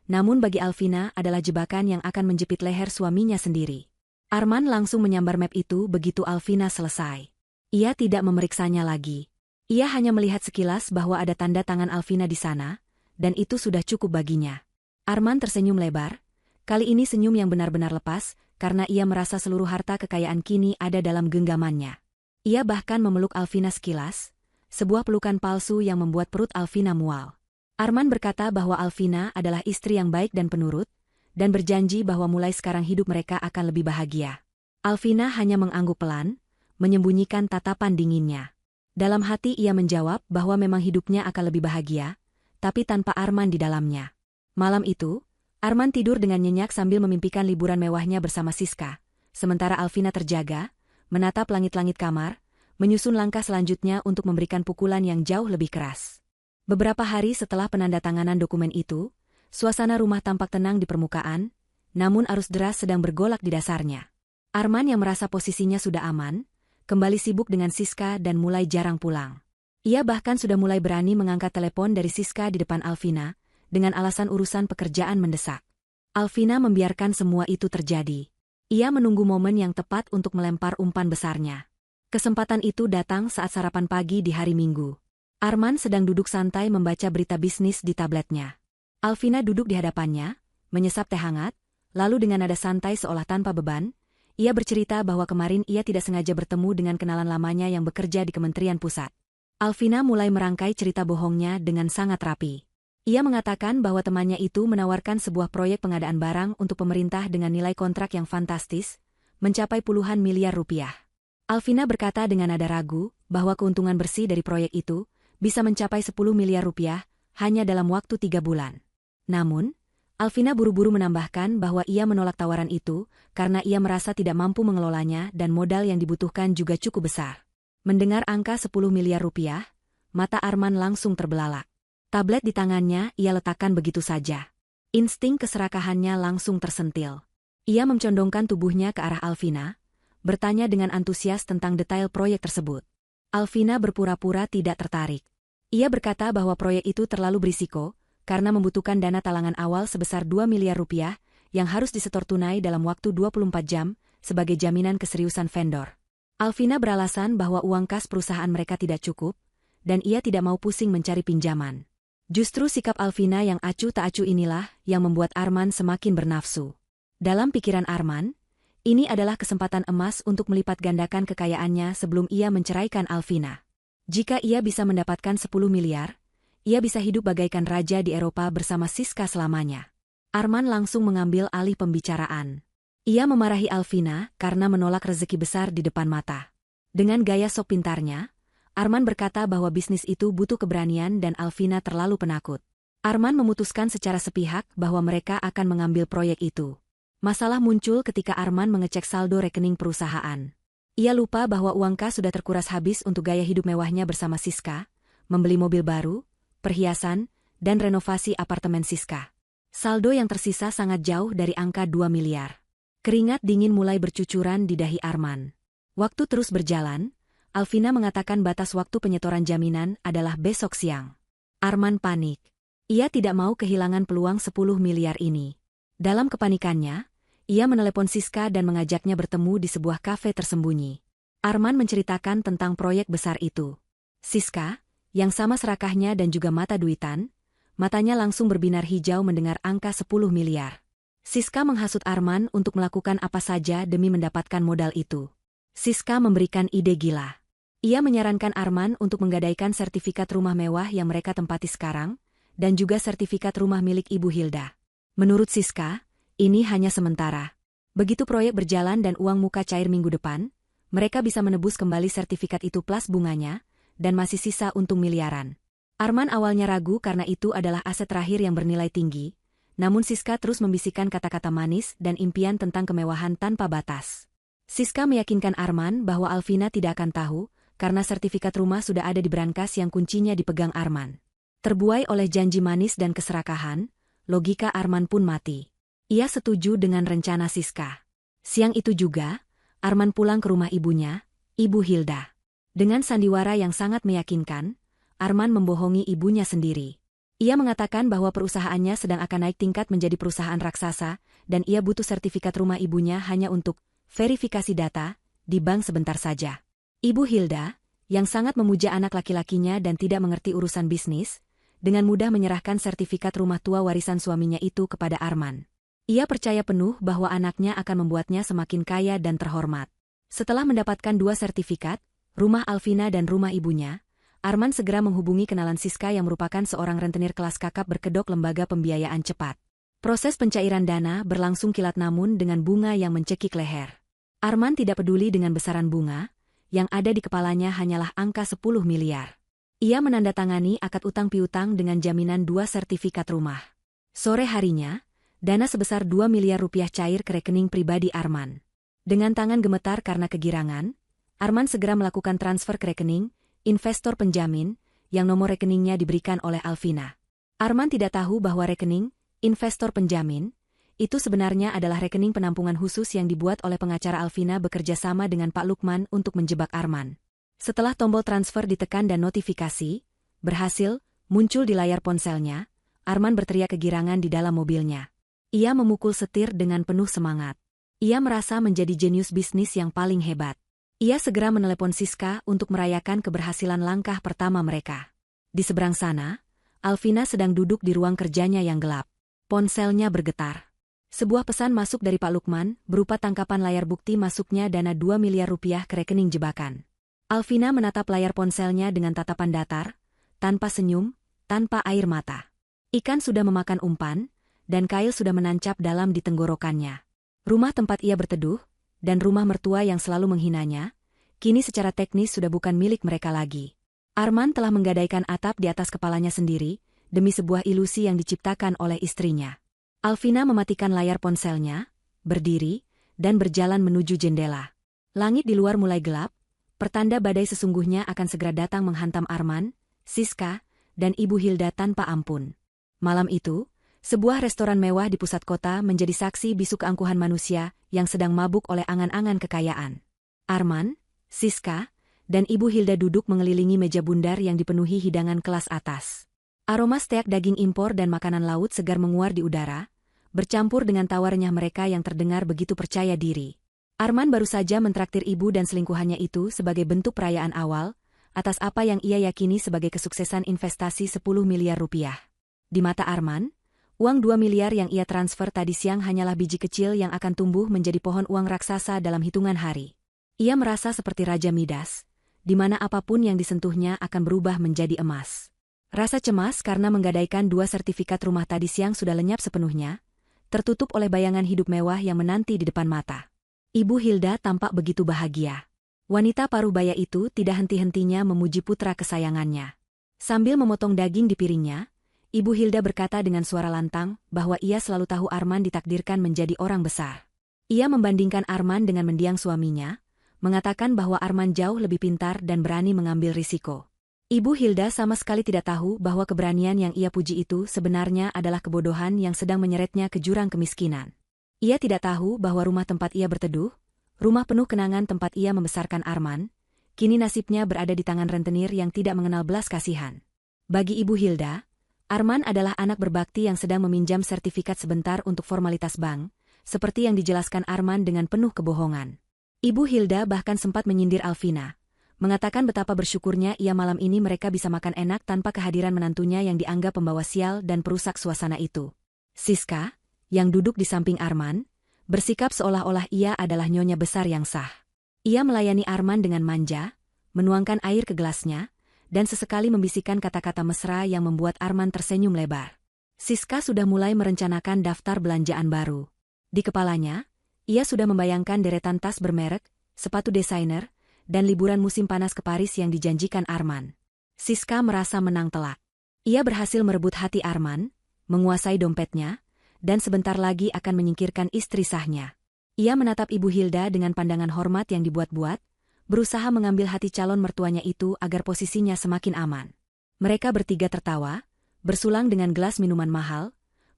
[SPEAKER 1] Namun bagi Alvina adalah jebakan yang akan menjepit leher suaminya sendiri. Arman langsung menyambar map itu begitu Alvina selesai. Ia tidak memeriksanya lagi. Ia hanya melihat sekilas bahwa ada tanda tangan Alvina di sana, dan itu sudah cukup baginya. Arman tersenyum lebar, kali ini senyum yang benar-benar lepas, karena ia merasa seluruh harta kekayaan kini ada dalam genggamannya. Ia bahkan memeluk Alvina sekilas, sebuah pelukan palsu yang membuat perut Alvina mual. Arman berkata bahwa Alvina adalah istri yang baik dan penurut, dan berjanji bahwa mulai sekarang hidup mereka akan lebih bahagia. Alvina hanya mengangguk pelan, menyembunyikan tatapan dinginnya. Dalam hati ia menjawab bahwa memang hidupnya akan lebih bahagia, tapi tanpa Arman di dalamnya. Malam itu, Arman tidur dengan nyenyak sambil memimpikan liburan mewahnya bersama Siska, sementara Alvina terjaga, menatap langit-langit kamar, menyusun langkah selanjutnya untuk memberikan pukulan yang jauh lebih keras. Beberapa hari setelah penandatanganan dokumen itu, suasana rumah tampak tenang di permukaan, namun arus deras sedang bergolak di dasarnya. Arman yang merasa posisinya sudah aman, kembali sibuk dengan Siska dan mulai jarang pulang. Ia bahkan sudah mulai berani mengangkat telepon dari Siska di depan Alvina, dengan alasan urusan pekerjaan mendesak. Alvina membiarkan semua itu terjadi. Ia menunggu momen yang tepat untuk melempar umpan besarnya. Kesempatan itu datang saat sarapan pagi di hari Minggu. Arman sedang duduk santai membaca berita bisnis di tabletnya. Alvina duduk di hadapannya, menyesap teh hangat, lalu dengan nada santai seolah tanpa beban, ia bercerita bahwa kemarin ia tidak sengaja bertemu dengan kenalan lamanya yang bekerja di Kementerian Pusat. Alvina mulai merangkai cerita bohongnya dengan sangat rapi. Ia mengatakan bahwa temannya itu menawarkan sebuah proyek pengadaan barang untuk pemerintah dengan nilai kontrak yang fantastis, mencapai puluhan miliar rupiah. Alvina berkata dengan nada ragu bahwa keuntungan bersih dari proyek itu bisa mencapai 10 miliar rupiah hanya dalam waktu 3 bulan. Namun, Alvina buru-buru menambahkan bahwa ia menolak tawaran itu karena ia merasa tidak mampu mengelolanya dan modal yang dibutuhkan juga cukup besar. Mendengar angka 10 miliar rupiah, mata Arman langsung terbelalak. Tablet di tangannya ia letakkan begitu saja. Insting keserakahannya langsung tersentil. Ia mencondongkan tubuhnya ke arah Alvina, bertanya dengan antusias tentang detail proyek tersebut. Alvina berpura-pura tidak tertarik. Ia berkata bahwa proyek itu terlalu berisiko, karena membutuhkan dana talangan awal sebesar 2 miliar rupiah, yang harus disetor tunai dalam waktu 24 jam, sebagai jaminan keseriusan vendor. Alvina beralasan bahwa uang kas perusahaan mereka tidak cukup, dan ia tidak mau pusing mencari pinjaman. Justru sikap Alvina yang acuh tak acuh inilah yang membuat Arman semakin bernafsu. Dalam pikiran Arman, ini adalah kesempatan emas untuk melipat gandakan kekayaannya sebelum ia menceraikan Alvina. Jika ia bisa mendapatkan 10 miliar, ia bisa hidup bagaikan raja di Eropa bersama Siska selamanya. Arman langsung mengambil alih pembicaraan. Ia memarahi Alvina karena menolak rezeki besar di depan mata. Dengan gaya sok pintarnya, Arman berkata bahwa bisnis itu butuh keberanian dan Alvina terlalu penakut. Arman memutuskan secara sepihak bahwa mereka akan mengambil proyek itu. Masalah muncul ketika Arman mengecek saldo rekening perusahaan. Ia lupa bahwa uang kas sudah terkuras habis untuk gaya hidup mewahnya bersama Siska, membeli mobil baru, perhiasan, dan renovasi apartemen Siska. Saldo yang tersisa sangat jauh dari angka 2 miliar. Keringat dingin mulai bercucuran di dahi Arman. Waktu terus berjalan, Alvina mengatakan batas waktu penyetoran jaminan adalah besok siang. Arman panik. Ia tidak mau kehilangan peluang 10 miliar ini. Dalam kepanikannya, ia menelepon Siska dan mengajaknya bertemu di sebuah kafe tersembunyi. Arman menceritakan tentang proyek besar itu. Siska, yang sama serakahnya dan juga mata duitan, matanya langsung berbinar hijau mendengar angka 10 miliar. Siska menghasut Arman untuk melakukan apa saja demi mendapatkan modal itu. Siska memberikan ide gila. Ia menyarankan Arman untuk menggadaikan sertifikat rumah mewah yang mereka tempati sekarang, dan juga sertifikat rumah milik Ibu Hilda. Menurut Siska, ini hanya sementara. Begitu proyek berjalan dan uang muka cair minggu depan, mereka bisa menebus kembali sertifikat itu plus bunganya, dan masih sisa untung miliaran. Arman awalnya ragu karena itu adalah aset terakhir yang bernilai tinggi, namun Siska terus membisikkan kata-kata manis dan impian tentang kemewahan tanpa batas. Siska meyakinkan Arman bahwa Alvina tidak akan tahu, karena sertifikat rumah sudah ada di brankas yang kuncinya dipegang Arman. Terbuai oleh janji manis dan keserakahan, logika Arman pun mati. Ia setuju dengan rencana Siska. Siang itu juga, Arman pulang ke rumah ibunya, Ibu Hilda. Dengan sandiwara yang sangat meyakinkan, Arman membohongi ibunya sendiri. Ia mengatakan bahwa perusahaannya sedang akan naik tingkat menjadi perusahaan raksasa, dan ia butuh sertifikat rumah ibunya hanya untuk verifikasi data di bank sebentar saja. Ibu Hilda, yang sangat memuja anak laki-lakinya dan tidak mengerti urusan bisnis, dengan mudah menyerahkan sertifikat rumah tua warisan suaminya itu kepada Arman. Ia percaya penuh bahwa anaknya akan membuatnya semakin kaya dan terhormat. Setelah mendapatkan 2 sertifikat, rumah Alvina dan rumah ibunya, Arman segera menghubungi kenalan Siska yang merupakan seorang rentenir kelas kakap berkedok lembaga pembiayaan cepat. Proses pencairan dana berlangsung kilat namun dengan bunga yang mencekik leher. Arman tidak peduli dengan besaran bunga, yang ada di kepalanya hanyalah angka 10 miliar. Ia menandatangani akad utang piutang dengan jaminan 2 sertifikat rumah. Sore harinya, dana sebesar 2 miliar rupiah cair ke rekening pribadi Arman. Dengan tangan gemetar karena kegirangan, Arman segera melakukan transfer ke rekening investor penjamin, yang nomor rekeningnya diberikan oleh Alvina. Arman tidak tahu bahwa rekening investor penjamin itu sebenarnya adalah rekening penampungan khusus yang dibuat oleh pengacara Alvina bekerja sama dengan Pak Lukman untuk menjebak Arman. Setelah tombol transfer ditekan dan notifikasi berhasil muncul di layar ponselnya, Arman berteriak kegirangan di dalam mobilnya. Ia memukul setir dengan penuh semangat. Ia merasa menjadi jenius bisnis yang paling hebat. Ia segera menelepon Siska untuk merayakan keberhasilan langkah pertama mereka. Di seberang sana, Alvina sedang duduk di ruang kerjanya yang gelap. Ponselnya bergetar. Sebuah pesan masuk dari Pak Lukman berupa tangkapan layar bukti masuknya dana 2 miliar rupiah ke rekening jebakan. Alvina menatap layar ponselnya dengan tatapan datar, tanpa senyum, tanpa air mata. Ikan sudah memakan umpan, dan kail sudah menancap dalam di tenggorokannya. Rumah tempat ia berteduh, dan rumah mertua yang selalu menghinanya, kini secara teknis sudah bukan milik mereka lagi. Arman telah menggadaikan atap di atas kepalanya sendiri, demi sebuah ilusi yang diciptakan oleh istrinya. Alvina mematikan layar ponselnya, berdiri, dan berjalan menuju jendela. Langit di luar mulai gelap, pertanda badai sesungguhnya akan segera datang menghantam Arman, Siska, dan Ibu Hilda tanpa ampun. Malam itu, sebuah restoran mewah di pusat kota menjadi saksi bisu keangkuhan manusia yang sedang mabuk oleh angan-angan kekayaan. Arman, Siska, dan Ibu Hilda duduk mengelilingi meja bundar yang dipenuhi hidangan kelas atas. Aroma steak daging impor dan makanan laut segar menguar di udara, bercampur dengan tawa renyah mereka yang terdengar begitu percaya diri. Arman baru saja mentraktir ibu dan selingkuhannya itu sebagai bentuk perayaan awal, atas apa yang ia yakini sebagai kesuksesan investasi 10 miliar rupiah. Di mata Arman, uang 2 miliar yang ia transfer tadi siang hanyalah biji kecil yang akan tumbuh menjadi pohon uang raksasa dalam hitungan hari. Ia merasa seperti Raja Midas, di mana apapun yang disentuhnya akan berubah menjadi emas. Rasa cemas karena menggadaikan 2 sertifikat rumah tadi siang sudah lenyap sepenuhnya, tertutup oleh bayangan hidup mewah yang menanti di depan mata. Ibu Hilda tampak begitu bahagia. Wanita paruh baya itu tidak henti-hentinya memuji putra kesayangannya. Sambil memotong daging di piringnya, Ibu Hilda berkata dengan suara lantang bahwa ia selalu tahu Arman ditakdirkan menjadi orang besar. Ia membandingkan Arman dengan mendiang suaminya, mengatakan bahwa Arman jauh lebih pintar dan berani mengambil risiko. Ibu Hilda sama sekali tidak tahu bahwa keberanian yang ia puji itu sebenarnya adalah kebodohan yang sedang menyeretnya ke jurang kemiskinan. Ia tidak tahu bahwa rumah tempat ia berteduh, rumah penuh kenangan tempat ia membesarkan Arman, kini nasibnya berada di tangan rentenir yang tidak mengenal belas kasihan. Bagi Ibu Hilda, Arman adalah anak berbakti yang sedang meminjam sertifikat sebentar untuk formalitas bank, seperti yang dijelaskan Arman dengan penuh kebohongan. Ibu Hilda bahkan sempat menyindir Alvina, mengatakan betapa bersyukurnya ia malam ini mereka bisa makan enak tanpa kehadiran menantunya yang dianggap pembawa sial dan perusak suasana itu. Siska, yang duduk di samping Arman, bersikap seolah-olah ia adalah nyonya besar yang sah. Ia melayani Arman dengan manja, menuangkan air ke gelasnya, dan sesekali membisikkan kata-kata mesra yang membuat Arman tersenyum lebar. Siska sudah mulai merencanakan daftar belanjaan baru. Di kepalanya, ia sudah membayangkan deretan tas bermerek, sepatu desainer, dan liburan musim panas ke Paris yang dijanjikan Arman. Siska merasa menang telak. Ia berhasil merebut hati Arman, menguasai dompetnya, dan sebentar lagi akan menyingkirkan istri sahnya. Ia menatap Ibu Hilda dengan pandangan hormat yang dibuat-buat, berusaha mengambil hati calon mertuanya itu agar posisinya semakin aman. Mereka bertiga tertawa, bersulang dengan gelas minuman mahal,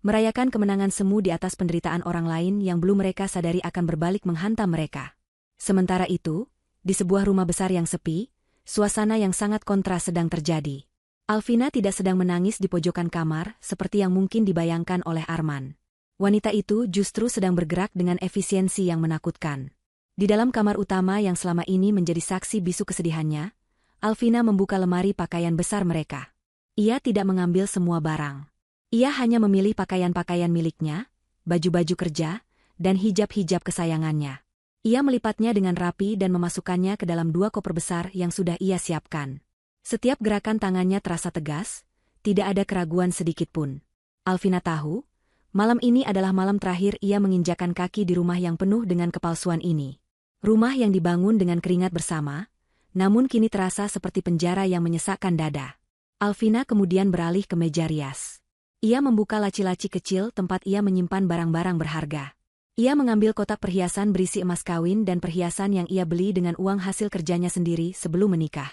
[SPEAKER 1] merayakan kemenangan semu di atas penderitaan orang lain yang belum mereka sadari akan berbalik menghantam mereka. Sementara itu, di sebuah rumah besar yang sepi, suasana yang sangat kontras sedang terjadi. Alvina tidak sedang menangis di pojokan kamar seperti yang mungkin dibayangkan oleh Arman. Wanita itu justru sedang bergerak dengan efisiensi yang menakutkan. Di dalam kamar utama yang selama ini menjadi saksi bisu kesedihannya, Alvina membuka lemari pakaian besar mereka. Ia tidak mengambil semua barang. Ia hanya memilih pakaian-pakaian miliknya, baju-baju kerja, dan hijab-hijab kesayangannya. Ia melipatnya dengan rapi dan memasukkannya ke dalam 2 koper besar yang sudah ia siapkan. Setiap gerakan tangannya terasa tegas, tidak ada keraguan sedikit pun. Alvina tahu, malam ini adalah malam terakhir ia menginjakan kaki di rumah yang penuh dengan kepalsuan ini. Rumah yang dibangun dengan keringat bersama, namun kini terasa seperti penjara yang menyesakkan dada. Alvina kemudian beralih ke meja rias. Ia membuka laci-laci kecil tempat ia menyimpan barang-barang berharga. Ia mengambil kotak perhiasan berisi emas kawin dan perhiasan yang ia beli dengan uang hasil kerjanya sendiri sebelum menikah.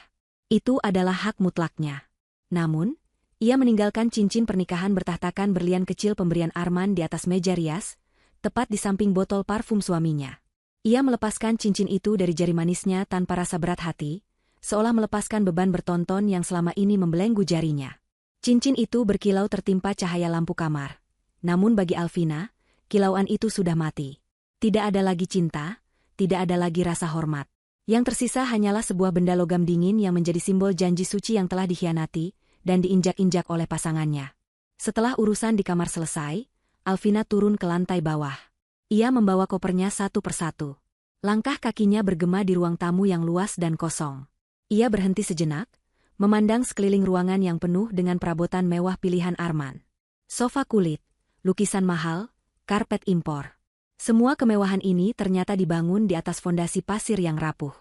[SPEAKER 1] Itu adalah hak mutlaknya. Namun, ia meninggalkan cincin pernikahan bertahtakan berlian kecil pemberian Arman di atas meja rias, tepat di samping botol parfum suaminya. Ia melepaskan cincin itu dari jari manisnya tanpa rasa berat hati, seolah melepaskan beban bertonton yang selama ini membelenggu jarinya. Cincin itu berkilau tertimpa cahaya lampu kamar. Namun bagi Alvina, kilauan itu sudah mati. Tidak ada lagi cinta, tidak ada lagi rasa hormat. Yang tersisa hanyalah sebuah benda logam dingin yang menjadi simbol janji suci yang telah dikhianati dan diinjak-injak oleh pasangannya. Setelah urusan di kamar selesai, Alvina turun ke lantai bawah. Ia membawa kopernya satu persatu. Langkah kakinya bergema di ruang tamu yang luas dan kosong. Ia berhenti sejenak, memandang sekeliling ruangan yang penuh dengan perabotan mewah pilihan Arman. Sofa kulit, lukisan mahal, karpet impor. Semua kemewahan ini ternyata dibangun di atas fondasi pasir yang rapuh.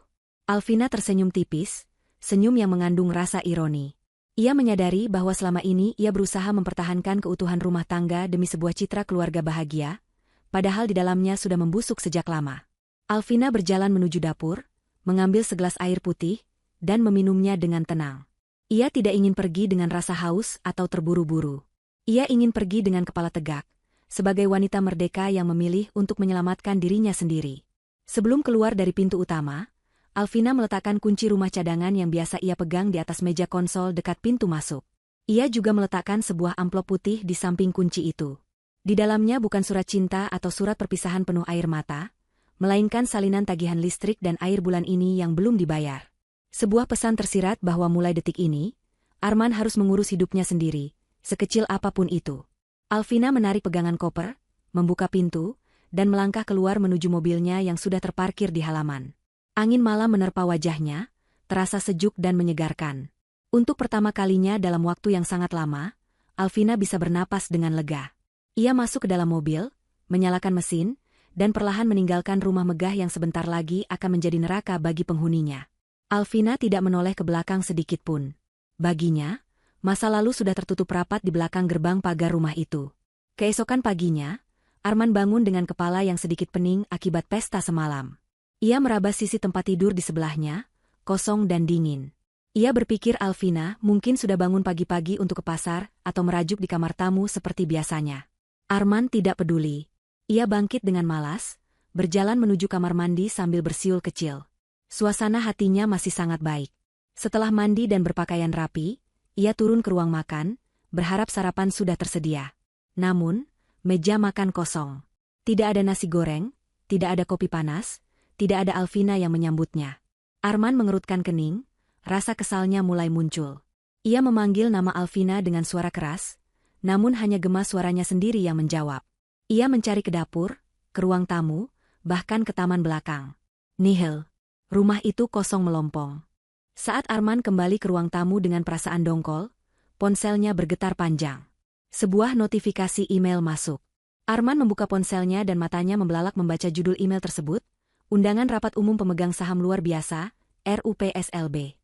[SPEAKER 1] Alvina tersenyum tipis, senyum yang mengandung rasa ironi. Ia menyadari bahwa selama ini ia berusaha mempertahankan keutuhan rumah tangga demi sebuah citra keluarga bahagia, padahal di dalamnya sudah membusuk sejak lama. Alvina berjalan menuju dapur, mengambil segelas air putih, dan meminumnya dengan tenang. Ia tidak ingin pergi dengan rasa haus atau terburu-buru. Ia ingin pergi dengan kepala tegak, sebagai wanita merdeka yang memilih untuk menyelamatkan dirinya sendiri. Sebelum keluar dari pintu utama, Alvina meletakkan kunci rumah cadangan yang biasa ia pegang di atas meja konsol dekat pintu masuk. Ia juga meletakkan sebuah amplop putih di samping kunci itu. Di dalamnya bukan surat cinta atau surat perpisahan penuh air mata, melainkan salinan tagihan listrik dan air bulan ini yang belum dibayar. Sebuah pesan tersirat bahwa mulai detik ini, Arman harus mengurus hidupnya sendiri, sekecil apapun itu. Alvina menarik pegangan koper, membuka pintu, dan melangkah keluar menuju mobilnya yang sudah terparkir di halaman. Angin malam menerpa wajahnya, terasa sejuk dan menyegarkan. Untuk pertama kalinya dalam waktu yang sangat lama, Alvina bisa bernapas dengan lega. Ia masuk ke dalam mobil, menyalakan mesin, dan perlahan meninggalkan rumah megah yang sebentar lagi akan menjadi neraka bagi penghuninya. Alvina tidak menoleh ke belakang sedikit pun. Baginya, masa lalu sudah tertutup rapat di belakang gerbang pagar rumah itu. Keesokan paginya, Arman bangun dengan kepala yang sedikit pening akibat pesta semalam. Ia meraba sisi tempat tidur di sebelahnya, kosong dan dingin. Ia berpikir Alvina mungkin sudah bangun pagi-pagi untuk ke pasar atau merajuk di kamar tamu seperti biasanya. Arman tidak peduli. Ia bangkit dengan malas, berjalan menuju kamar mandi sambil bersiul kecil. Suasana hatinya masih sangat baik. Setelah mandi dan berpakaian rapi, ia turun ke ruang makan, berharap sarapan sudah tersedia. Namun, meja makan kosong. Tidak ada nasi goreng, tidak ada kopi panas, tidak ada Alvina yang menyambutnya. Arman mengerutkan kening, rasa kesalnya mulai muncul. Ia memanggil nama Alvina dengan suara keras, namun hanya gemas suaranya sendiri yang menjawab. Ia mencari ke dapur, ke ruang tamu, bahkan ke taman belakang. Nihil. Rumah itu kosong melompong. Saat Arman kembali ke ruang tamu dengan perasaan dongkol, ponselnya bergetar panjang. Sebuah notifikasi email masuk. Arman membuka ponselnya dan matanya membelalak membaca judul email tersebut, Undangan Rapat Umum Pemegang Saham Luar Biasa, RUPSLB.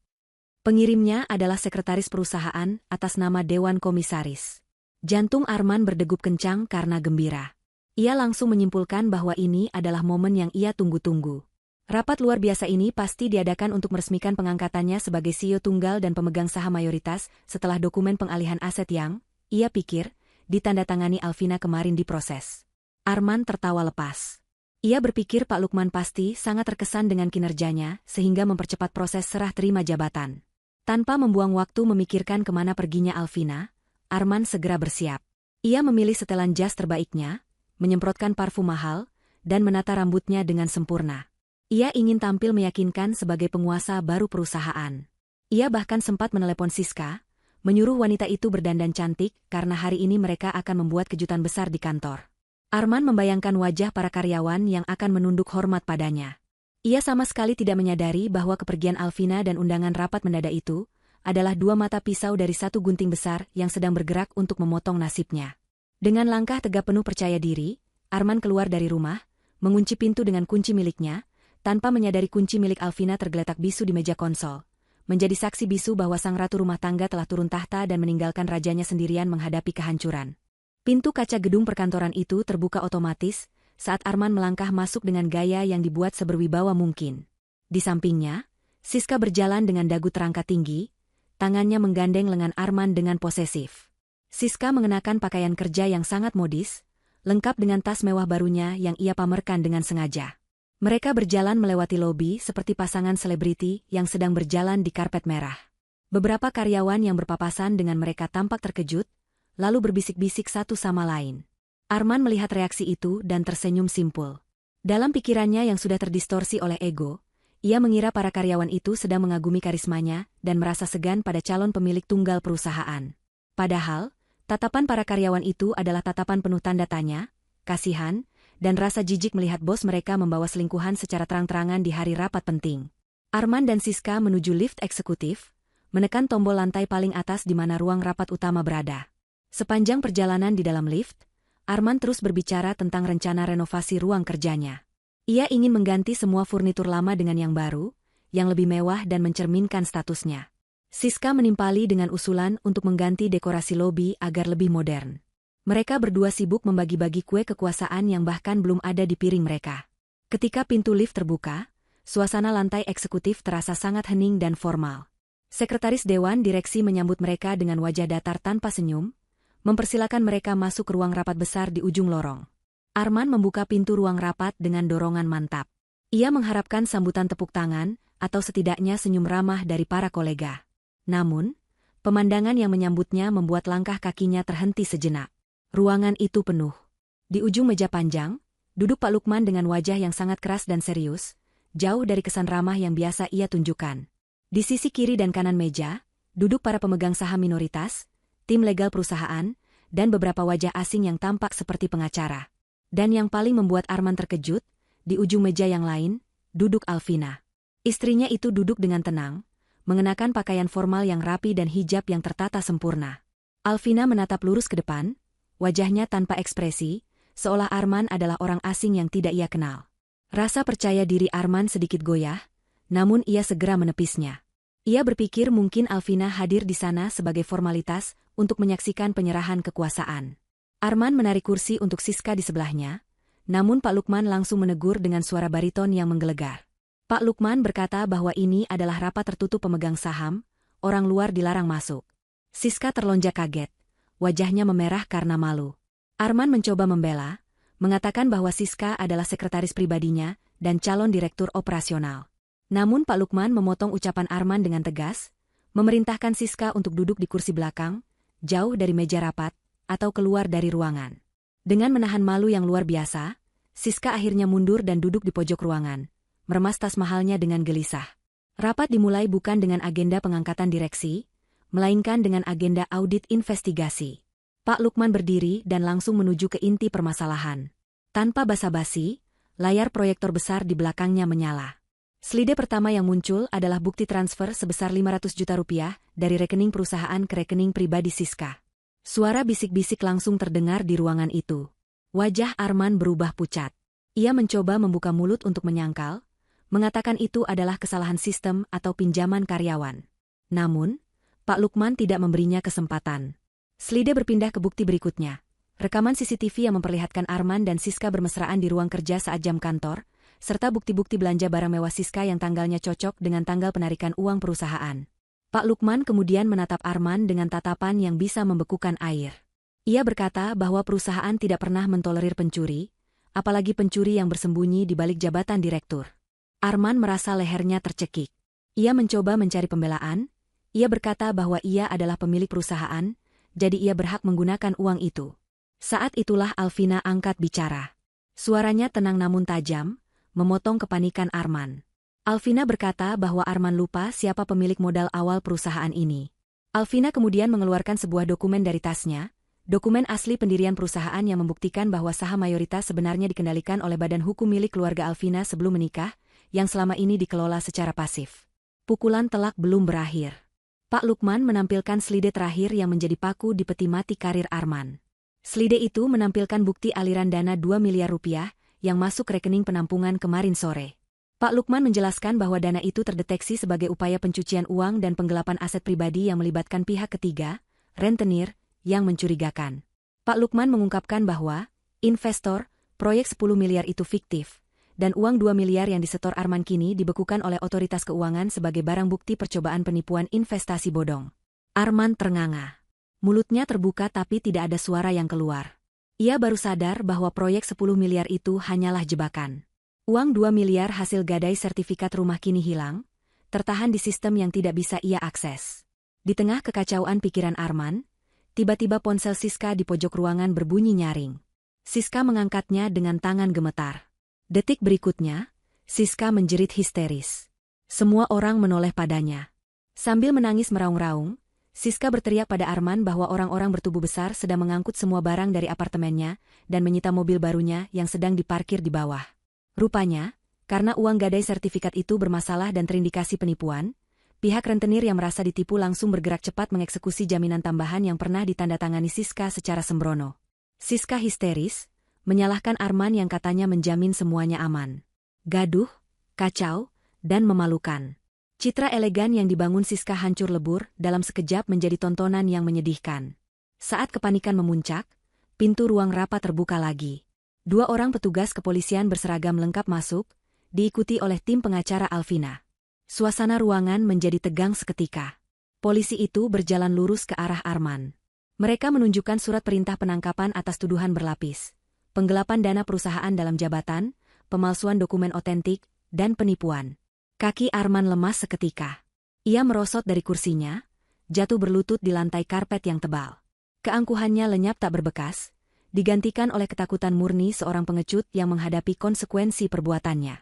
[SPEAKER 1] Pengirimnya adalah sekretaris perusahaan atas nama Dewan Komisaris. Jantung Arman berdegup kencang karena gembira. Ia langsung menyimpulkan bahwa ini adalah momen yang ia tunggu-tunggu. Rapat luar biasa ini pasti diadakan untuk meresmikan pengangkatannya sebagai CEO tunggal dan pemegang saham mayoritas setelah dokumen pengalihan aset yang, ia pikir, ditandatangani Alvina kemarin diproses. Arman tertawa lepas. Ia berpikir Pak Lukman pasti sangat terkesan dengan kinerjanya sehingga mempercepat proses serah terima jabatan. Tanpa membuang waktu memikirkan kemana perginya Alvina, Arman segera bersiap. Ia memilih setelan jas terbaiknya, menyemprotkan parfum mahal, dan menata rambutnya dengan sempurna. Ia ingin tampil meyakinkan sebagai penguasa baru perusahaan. Ia bahkan sempat menelepon Siska, menyuruh wanita itu berdandan cantik karena hari ini mereka akan membuat kejutan besar di kantor. Arman membayangkan wajah para karyawan yang akan menunduk hormat padanya. Ia sama sekali tidak menyadari bahwa kepergian Alvina dan undangan rapat mendadak itu adalah dua mata pisau dari satu gunting besar yang sedang bergerak untuk memotong nasibnya. Dengan langkah tegap penuh percaya diri, Arman keluar dari rumah, mengunci pintu dengan kunci miliknya, tanpa menyadari kunci milik Alvina tergeletak bisu di meja konsol, menjadi saksi bisu bahwa sang ratu rumah tangga telah turun tahta dan meninggalkan rajanya sendirian menghadapi kehancuran. Pintu kaca gedung perkantoran itu terbuka otomatis saat Arman melangkah masuk dengan gaya yang dibuat seberwibawa mungkin. Di sampingnya, Siska berjalan dengan dagu terangkat tinggi, tangannya menggandeng lengan Arman dengan posesif. Siska mengenakan pakaian kerja yang sangat modis, lengkap dengan tas mewah barunya yang ia pamerkan dengan sengaja. Mereka berjalan melewati lobi seperti pasangan selebriti yang sedang berjalan di karpet merah. Beberapa karyawan yang berpapasan dengan mereka tampak terkejut, lalu berbisik-bisik satu sama lain. Arman melihat reaksi itu dan tersenyum simpul. Dalam pikirannya yang sudah terdistorsi oleh ego, ia mengira para karyawan itu sedang mengagumi karismanya dan merasa segan pada calon pemilik tunggal perusahaan. Padahal, tatapan para karyawan itu adalah tatapan penuh tanda tanya, kasihan, dan rasa jijik melihat bos mereka membawa selingkuhan secara terang-terangan di hari rapat penting. Arman dan Siska menuju lift eksekutif, menekan tombol lantai paling atas di mana ruang rapat utama berada. Sepanjang perjalanan di dalam lift, Arman terus berbicara tentang rencana renovasi ruang kerjanya. Ia ingin mengganti semua furnitur lama dengan yang baru, yang lebih mewah dan mencerminkan statusnya. Siska menimpali dengan usulan untuk mengganti dekorasi lobi agar lebih modern. Mereka berdua sibuk membagi-bagi kue kekuasaan yang bahkan belum ada di piring mereka. Ketika pintu lift terbuka, suasana lantai eksekutif terasa sangat hening dan formal. Sekretaris Dewan Direksi menyambut mereka dengan wajah datar tanpa senyum, mempersilakan mereka masuk ke ruang rapat besar di ujung lorong. Arman membuka pintu ruang rapat dengan dorongan mantap. Ia mengharapkan sambutan tepuk tangan, atau setidaknya senyum ramah dari para kolega. Namun, pemandangan yang menyambutnya membuat langkah kakinya terhenti sejenak. Ruangan itu penuh. Di ujung meja panjang, duduk Pak Lukman dengan wajah yang sangat keras dan serius, jauh dari kesan ramah yang biasa ia tunjukkan. Di sisi kiri dan kanan meja, duduk para pemegang saham minoritas, tim legal perusahaan, dan beberapa wajah asing yang tampak seperti pengacara. Dan yang paling membuat Arman terkejut, di ujung meja yang lain, duduk Alvina. Istrinya itu duduk dengan tenang, mengenakan pakaian formal yang rapi dan hijab yang tertata sempurna. Alvina menatap lurus ke depan, wajahnya tanpa ekspresi, seolah Arman adalah orang asing yang tidak ia kenal. Rasa percaya diri Arman sedikit goyah, namun ia segera menepisnya. Ia berpikir mungkin Alvina hadir di sana sebagai formalitas untuk menyaksikan penyerahan kekuasaan. Arman menarik kursi untuk Siska di sebelahnya, namun Pak Lukman langsung menegur dengan suara bariton yang menggelegar. Pak Lukman berkata bahwa ini adalah rapat tertutup pemegang saham, orang luar dilarang masuk. Siska terlonjak kaget, wajahnya memerah karena malu. Arman mencoba membela, mengatakan bahwa Siska adalah sekretaris pribadinya dan calon direktur operasional. Namun Pak Lukman memotong ucapan Arman dengan tegas, memerintahkan Siska untuk duduk di kursi belakang, jauh dari meja rapat, atau keluar dari ruangan. Dengan menahan malu yang luar biasa, Siska akhirnya mundur dan duduk di pojok ruangan, meremas tas mahalnya dengan gelisah. Rapat dimulai bukan dengan agenda pengangkatan direksi, melainkan dengan agenda audit investigasi. Pak Lukman berdiri dan langsung menuju ke inti permasalahan. Tanpa basa-basi, layar proyektor besar di belakangnya menyala. Slide pertama yang muncul adalah bukti transfer sebesar 500 juta rupiah dari rekening perusahaan ke rekening pribadi Siska. Suara bisik-bisik langsung terdengar di ruangan itu. Wajah Arman berubah pucat. Ia mencoba membuka mulut untuk menyangkal, mengatakan itu adalah kesalahan sistem atau pinjaman karyawan. Namun, Pak Lukman tidak memberinya kesempatan. Slide berpindah ke bukti berikutnya. Rekaman CCTV yang memperlihatkan Arman dan Siska bermesraan di ruang kerja saat jam kantor, serta bukti-bukti belanja barang mewah Siska yang tanggalnya cocok dengan tanggal penarikan uang perusahaan. Pak Lukman kemudian menatap Arman dengan tatapan yang bisa membekukan air. Ia berkata bahwa perusahaan tidak pernah mentolerir pencuri, apalagi pencuri yang bersembunyi di balik jabatan direktur. Arman merasa lehernya tercekik. Ia mencoba mencari pembelaan. Ia berkata bahwa ia adalah pemilik perusahaan, jadi ia berhak menggunakan uang itu. Saat itulah Alvina angkat bicara. Suaranya tenang namun tajam, memotong kepanikan Arman. Alvina berkata bahwa Arman lupa siapa pemilik modal awal perusahaan ini. Alvina kemudian mengeluarkan sebuah dokumen dari tasnya, dokumen asli pendirian perusahaan yang membuktikan bahwa saham mayoritas sebenarnya dikendalikan oleh badan hukum milik keluarga Alvina sebelum menikah, yang selama ini dikelola secara pasif. Pukulan telak belum berakhir. Pak Lukman menampilkan slide terakhir yang menjadi paku di peti mati karir Arman. Slide itu menampilkan bukti aliran dana 2 miliar rupiah yang masuk rekening penampungan kemarin sore. Pak Lukman menjelaskan bahwa dana itu terdeteksi sebagai upaya pencucian uang dan penggelapan aset pribadi yang melibatkan pihak ketiga, rentenir, yang mencurigakan. Pak Lukman mengungkapkan bahwa investor, proyek 10 miliar itu fiktif, dan uang 2 miliar yang disetor Arman kini dibekukan oleh otoritas keuangan sebagai barang bukti percobaan penipuan investasi bodong. Arman ternganga. Mulutnya terbuka tapi tidak ada suara yang keluar. Ia baru sadar bahwa proyek 10 miliar itu hanyalah jebakan. Uang 2 miliar hasil gadai sertifikat rumah kini hilang, tertahan di sistem yang tidak bisa ia akses. Di tengah kekacauan pikiran Arman, tiba-tiba ponsel Siska di pojok ruangan berbunyi nyaring. Siska mengangkatnya dengan tangan gemetar. Detik berikutnya, Siska menjerit histeris. Semua orang menoleh padanya. Sambil menangis meraung-raung, Siska berteriak pada Arman bahwa orang-orang bertubuh besar sedang mengangkut semua barang dari apartemennya dan menyita mobil barunya yang sedang diparkir di bawah. Rupanya, karena uang gadai sertifikat itu bermasalah dan terindikasi penipuan, pihak rentenir yang merasa ditipu langsung bergerak cepat mengeksekusi jaminan tambahan yang pernah ditandatangani Siska secara sembrono. Siska histeris, menyalahkan Arman yang katanya menjamin semuanya aman. Gaduh, kacau, dan memalukan. Citra elegan yang dibangun Siska hancur lebur dalam sekejap menjadi tontonan yang menyedihkan. Saat kepanikan memuncak, pintu ruang rapat terbuka lagi. 2 orang petugas kepolisian berseragam lengkap masuk, diikuti oleh tim pengacara Alvina. Suasana ruangan menjadi tegang seketika. Polisi itu berjalan lurus ke arah Arman. Mereka menunjukkan surat perintah penangkapan atas tuduhan berlapis. Penggelapan dana perusahaan dalam jabatan, pemalsuan dokumen otentik, dan penipuan. Kaki Arman lemas seketika. Ia merosot dari kursinya, jatuh berlutut di lantai karpet yang tebal. Keangkuhannya lenyap tak berbekas, digantikan oleh ketakutan murni seorang pengecut yang menghadapi konsekuensi perbuatannya.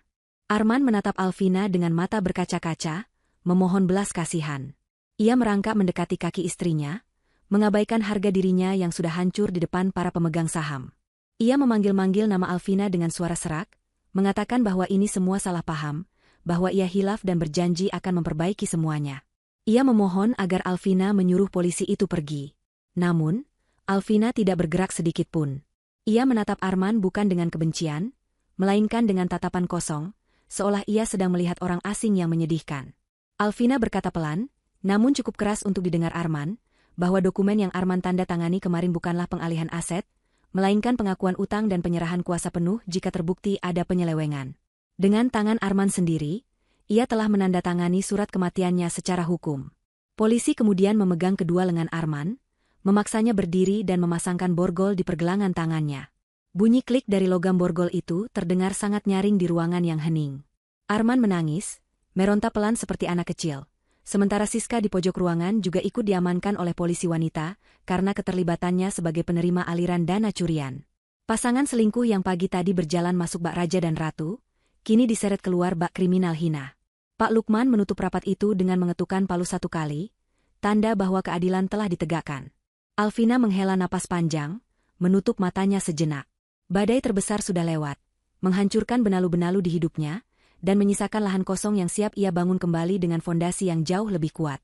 [SPEAKER 1] Arman menatap Alvina dengan mata berkaca-kaca, memohon belas kasihan. Ia merangkak mendekati kaki istrinya, mengabaikan harga dirinya yang sudah hancur di depan para pemegang saham. Ia memanggil-manggil nama Alvina dengan suara serak, mengatakan bahwa ini semua salah paham, bahwa ia hilaf dan berjanji akan memperbaiki semuanya. Ia memohon agar Alvina menyuruh polisi itu pergi. Namun, Alvina tidak bergerak sedikit pun. Ia menatap Arman bukan dengan kebencian, melainkan dengan tatapan kosong, seolah ia sedang melihat orang asing yang menyedihkan. Alvina berkata pelan, namun cukup keras untuk didengar Arman, bahwa dokumen yang Arman tanda tangani kemarin bukanlah pengalihan aset, melainkan pengakuan utang dan penyerahan kuasa penuh jika terbukti ada penyelewengan. Dengan tangan Arman sendiri, ia telah menandatangani surat kematiannya secara hukum. Polisi kemudian memegang kedua lengan Arman, memaksanya berdiri dan memasangkan borgol di pergelangan tangannya. Bunyi klik dari logam borgol itu terdengar sangat nyaring di ruangan yang hening. Arman menangis, meronta pelan seperti anak kecil. Sementara Siska di pojok ruangan juga ikut diamankan oleh polisi wanita karena keterlibatannya sebagai penerima aliran dana curian. Pasangan selingkuh yang pagi tadi berjalan masuk bak raja dan ratu, kini diseret keluar bak kriminal hina. Pak Lukman menutup rapat itu dengan mengetukkan palu 1 kali, tanda bahwa keadilan telah ditegakkan. Alvina menghela napas panjang, menutup matanya sejenak. Badai terbesar sudah lewat, menghancurkan benalu-benalu di hidupnya, dan menyisakan lahan kosong yang siap ia bangun kembali dengan fondasi yang jauh lebih kuat.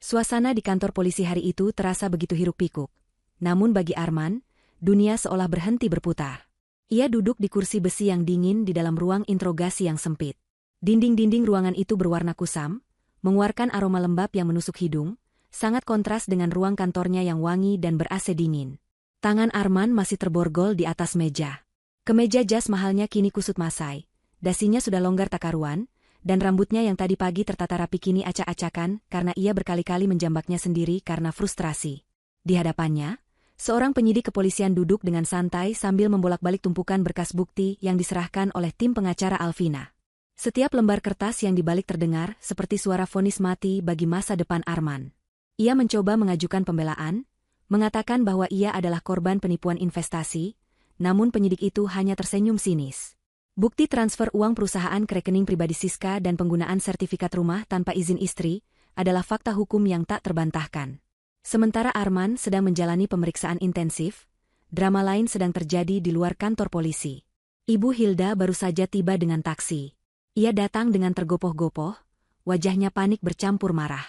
[SPEAKER 1] Suasana di kantor polisi hari itu terasa begitu hiruk-pikuk. Namun bagi Arman, dunia seolah berhenti berputar. Ia duduk di kursi besi yang dingin di dalam ruang interogasi yang sempit. Dinding-dinding ruangan itu berwarna kusam, mengeluarkan aroma lembab yang menusuk hidung, sangat kontras dengan ruang kantornya yang wangi dan ber-AC dingin. Tangan Arman masih terborgol di atas meja. Kemeja jas mahalnya kini kusut masai, dasinya sudah longgar tak karuan, dan rambutnya yang tadi pagi tertata rapi kini acak-acakan karena ia berkali-kali menjambaknya sendiri karena frustrasi. Di hadapannya, seorang penyidik kepolisian duduk dengan santai sambil membolak-balik tumpukan berkas bukti yang diserahkan oleh tim pengacara Alvina. Setiap lembar kertas yang dibalik terdengar seperti suara vonis mati bagi masa depan Arman. Ia mencoba mengajukan pembelaan, mengatakan bahwa ia adalah korban penipuan investasi, namun penyidik itu hanya tersenyum sinis. Bukti transfer uang perusahaan ke rekening pribadi Siska dan penggunaan sertifikat rumah tanpa izin istri adalah fakta hukum yang tak terbantahkan. Sementara Arman sedang menjalani pemeriksaan intensif, drama lain sedang terjadi di luar kantor polisi. Ibu Hilda baru saja tiba dengan taksi. Ia datang dengan tergopoh-gopoh, wajahnya panik bercampur marah.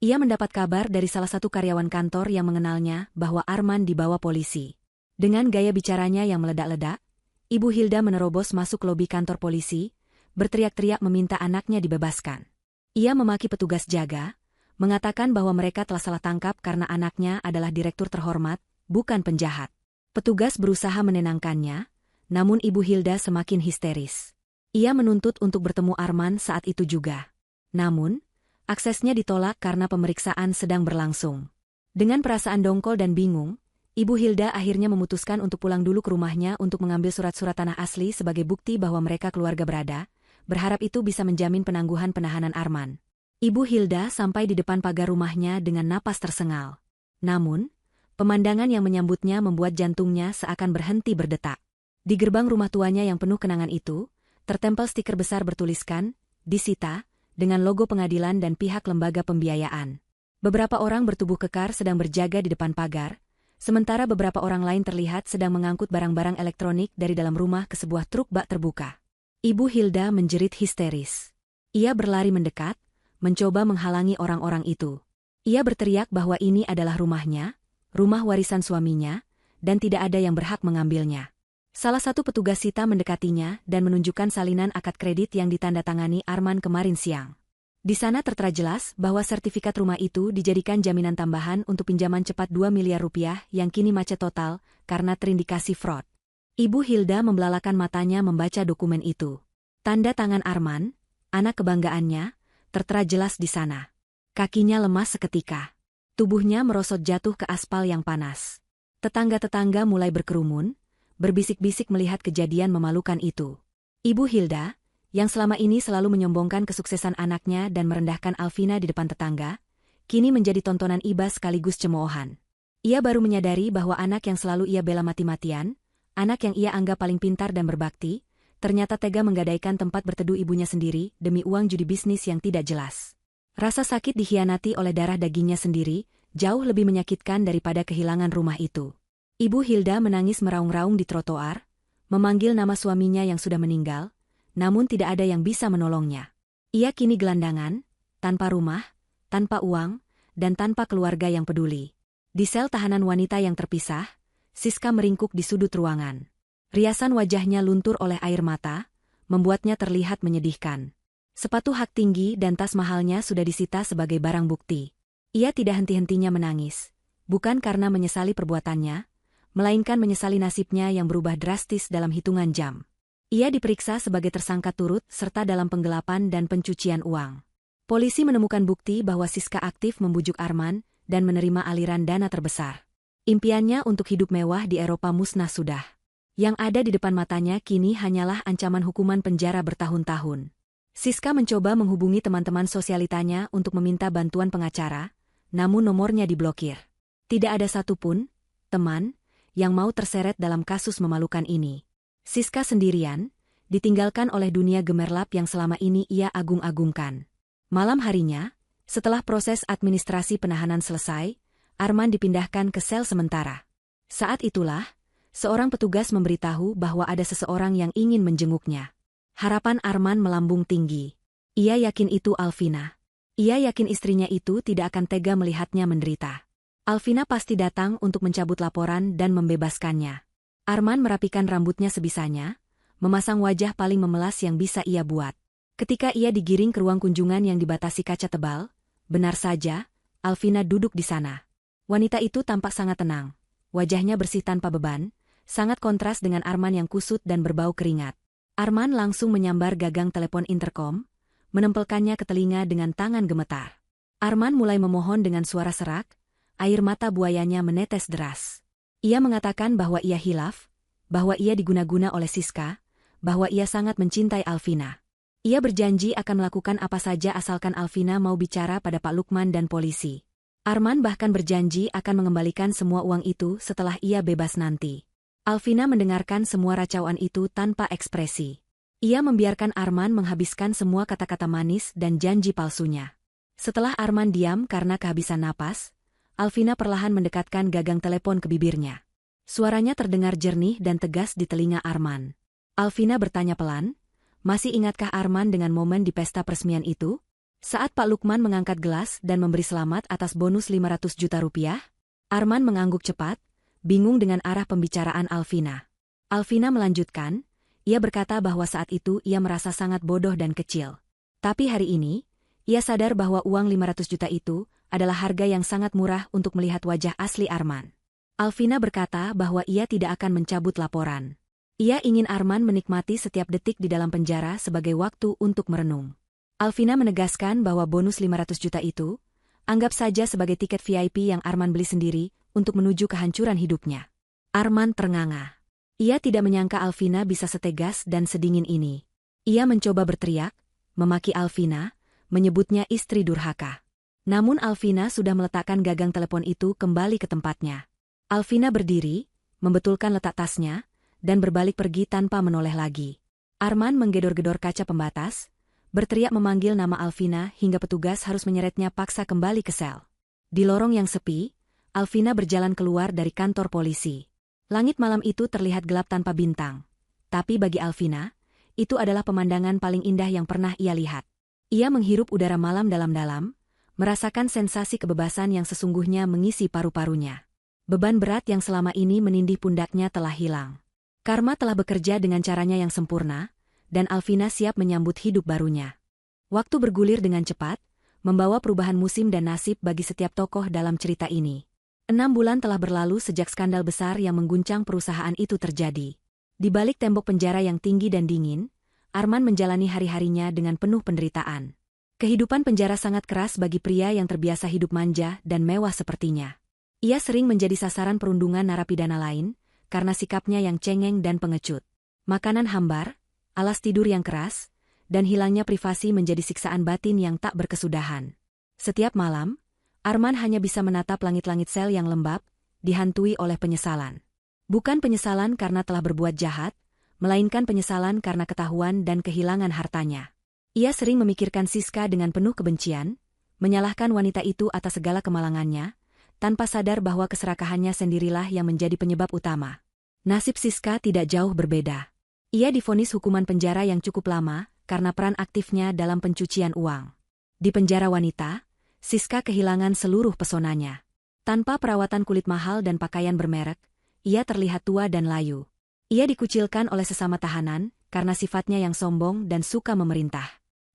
[SPEAKER 1] Ia mendapat kabar dari salah satu karyawan kantor yang mengenalnya bahwa Arman dibawa polisi. Dengan gaya bicaranya yang meledak-ledak, Ibu Hilda menerobos masuk lobi kantor polisi, berteriak-teriak meminta anaknya dibebaskan. Ia memaki petugas jaga, mengatakan bahwa mereka telah salah tangkap karena anaknya adalah direktur terhormat, bukan penjahat. Petugas berusaha menenangkannya, namun Ibu Hilda semakin histeris. Ia menuntut untuk bertemu Arman saat itu juga. Namun, aksesnya ditolak karena pemeriksaan sedang berlangsung. Dengan perasaan dongkol dan bingung, Ibu Hilda akhirnya memutuskan untuk pulang dulu ke rumahnya untuk mengambil surat-surat tanah asli sebagai bukti bahwa mereka keluarga berada, berharap itu bisa menjamin penangguhan penahanan Arman. Ibu Hilda sampai di depan pagar rumahnya dengan napas tersengal. Namun, pemandangan yang menyambutnya membuat jantungnya seakan berhenti berdetak. Di gerbang rumah tuanya yang penuh kenangan itu, tertempel stiker besar bertuliskan, "Disita", dengan logo pengadilan dan pihak lembaga pembiayaan. Beberapa orang bertubuh kekar sedang berjaga di depan pagar, sementara beberapa orang lain terlihat sedang mengangkut barang-barang elektronik dari dalam rumah ke sebuah truk bak terbuka. Ibu Hilda menjerit histeris. Ia berlari mendekat, mencoba menghalangi orang-orang itu. Ia berteriak bahwa ini adalah rumahnya, rumah warisan suaminya, dan tidak ada yang berhak mengambilnya. Salah satu petugas sita mendekatinya dan menunjukkan salinan akad kredit yang ditandatangani Arman kemarin siang. Di sana tertera jelas bahwa sertifikat rumah itu dijadikan jaminan tambahan untuk pinjaman cepat 2 miliar rupiah yang kini macet total karena terindikasi fraud. Ibu Hilda membelalakan matanya membaca dokumen itu. Tanda tangan Arman, anak kebanggaannya, tertera jelas di sana. Kakinya lemas seketika. Tubuhnya merosot jatuh ke aspal yang panas. Tetangga-tetangga mulai berkerumun, berbisik-bisik melihat kejadian memalukan itu. Ibu Hilda, yang selama ini selalu menyombongkan kesuksesan anaknya dan merendahkan Alvina di depan tetangga, kini menjadi tontonan iba sekaligus cemoohan. Ia baru menyadari bahwa anak yang selalu ia bela mati-matian, anak yang ia anggap paling pintar dan berbakti, ternyata tega menggadaikan tempat berteduh ibunya sendiri demi uang judi bisnis yang tidak jelas. Rasa sakit dikhianati oleh darah dagingnya sendiri, jauh lebih menyakitkan daripada kehilangan rumah itu. Ibu Hilda menangis meraung-raung di trotoar, memanggil nama suaminya yang sudah meninggal, namun tidak ada yang bisa menolongnya. Ia kini gelandangan, tanpa rumah, tanpa uang, dan tanpa keluarga yang peduli. Di sel tahanan wanita yang terpisah, Siska meringkuk di sudut ruangan. Riasan wajahnya luntur oleh air mata, membuatnya terlihat menyedihkan. Sepatu hak tinggi dan tas mahalnya sudah disita sebagai barang bukti. Ia tidak henti-hentinya menangis, bukan karena menyesali perbuatannya, melainkan menyesali nasibnya yang berubah drastis dalam hitungan jam. Ia diperiksa sebagai tersangka turut serta dalam penggelapan dan pencucian uang. Polisi menemukan bukti bahwa Siska aktif membujuk Arman dan menerima aliran dana terbesar. Impiannya untuk hidup mewah di Eropa musnah sudah. Yang ada di depan matanya kini hanyalah ancaman hukuman penjara bertahun-tahun. Siska mencoba menghubungi teman-teman sosialitanya untuk meminta bantuan pengacara, namun nomornya diblokir. Tidak ada satupun teman yang mau terseret dalam kasus memalukan ini. Siska sendirian, ditinggalkan oleh dunia gemerlap yang selama ini ia agung-agungkan. Malam harinya, setelah proses administrasi penahanan selesai, Arman dipindahkan ke sel sementara. Saat itulah, seorang petugas memberitahu bahwa ada seseorang yang ingin menjenguknya. Harapan Arman melambung tinggi. Ia yakin itu Alvina. Ia yakin istrinya itu tidak akan tega melihatnya menderita. Alvina pasti datang untuk mencabut laporan dan membebaskannya. Arman merapikan rambutnya sebisanya, memasang wajah paling memelas yang bisa ia buat. Ketika ia digiring ke ruang kunjungan yang dibatasi kaca tebal, benar saja, Alvina duduk di sana. Wanita itu tampak sangat tenang. Wajahnya bersih tanpa beban, sangat kontras dengan Arman yang kusut dan berbau keringat. Arman langsung menyambar gagang telepon interkom, menempelkannya ke telinga dengan tangan gemetar. Arman mulai memohon dengan suara serak, air mata buayanya menetes deras. Ia mengatakan bahwa ia hilaf, bahwa ia diguna-guna oleh Siska, bahwa ia sangat mencintai Alvina. Ia berjanji akan melakukan apa saja asalkan Alvina mau bicara pada Pak Lukman dan polisi. Arman bahkan berjanji akan mengembalikan semua uang itu setelah ia bebas nanti. Alvina mendengarkan semua racauan itu tanpa ekspresi. Ia membiarkan Arman menghabiskan semua kata-kata manis dan janji palsunya. Setelah Arman diam karena kehabisan napas, Alvina perlahan mendekatkan gagang telepon ke bibirnya. Suaranya terdengar jernih dan tegas di telinga Arman. Alvina bertanya pelan, masih ingatkah Arman dengan momen di pesta peresmian itu? Saat Pak Lukman mengangkat gelas dan memberi selamat atas bonus 500 juta rupiah, Arman mengangguk cepat, bingung dengan arah pembicaraan Alvina. Alvina melanjutkan, ia berkata bahwa saat itu ia merasa sangat bodoh dan kecil. Tapi hari ini, ia sadar bahwa uang 500 juta itu adalah harga yang sangat murah untuk melihat wajah asli Arman. Alvina berkata bahwa ia tidak akan mencabut laporan. Ia ingin Arman menikmati setiap detik di dalam penjara sebagai waktu untuk merenung. Alvina menegaskan bahwa bonus 500 juta itu, anggap saja sebagai tiket VIP yang Arman beli sendiri untuk menuju kehancuran hidupnya. Arman ternganga. Ia tidak menyangka Alvina bisa setegas dan sedingin ini. Ia mencoba berteriak, memaki Alvina, menyebutnya istri durhaka. Namun Alvina sudah meletakkan gagang telepon itu kembali ke tempatnya. Alvina berdiri, membetulkan letak tasnya, dan berbalik pergi tanpa menoleh lagi. Arman menggedor-gedor kaca pembatas, berteriak memanggil nama Alvina hingga petugas harus menyeretnya paksa kembali ke sel. Di lorong yang sepi, Alvina berjalan keluar dari kantor polisi. Langit malam itu terlihat gelap tanpa bintang. Tapi bagi Alvina, itu adalah pemandangan paling indah yang pernah ia lihat. Ia menghirup udara malam dalam-dalam, merasakan sensasi kebebasan yang sesungguhnya mengisi paru-parunya. Beban berat yang selama ini menindih pundaknya telah hilang. Karma telah bekerja dengan caranya yang sempurna, dan Alvina siap menyambut hidup barunya. Waktu bergulir dengan cepat, membawa perubahan musim dan nasib bagi setiap tokoh dalam cerita ini. 6 bulan telah berlalu sejak skandal besar yang mengguncang perusahaan itu terjadi. Di balik tembok penjara yang tinggi dan dingin, Arman menjalani hari-harinya dengan penuh penderitaan. Kehidupan penjara sangat keras bagi pria yang terbiasa hidup manja dan mewah sepertinya. Ia sering menjadi sasaran perundungan narapidana lain, karena sikapnya yang cengeng dan pengecut. Makanan hambar, alas tidur yang keras, dan hilangnya privasi menjadi siksaan batin yang tak berkesudahan. Setiap malam, Arman hanya bisa menatap langit-langit sel yang lembab, dihantui oleh penyesalan. Bukan penyesalan karena telah berbuat jahat, melainkan penyesalan karena ketahuan dan kehilangan hartanya. Ia sering memikirkan Siska dengan penuh kebencian, menyalahkan wanita itu atas segala kemalangannya, tanpa sadar bahwa keserakahannya sendirilah yang menjadi penyebab utama. Nasib Siska tidak jauh berbeda. Ia divonis hukuman penjara yang cukup lama karena peran aktifnya dalam pencucian uang. Di penjara wanita, Siska kehilangan seluruh pesonanya. Tanpa perawatan kulit mahal dan pakaian bermerek, ia terlihat tua dan layu. Ia dikucilkan oleh sesama tahanan, karena sifatnya yang sombong dan suka memerintah.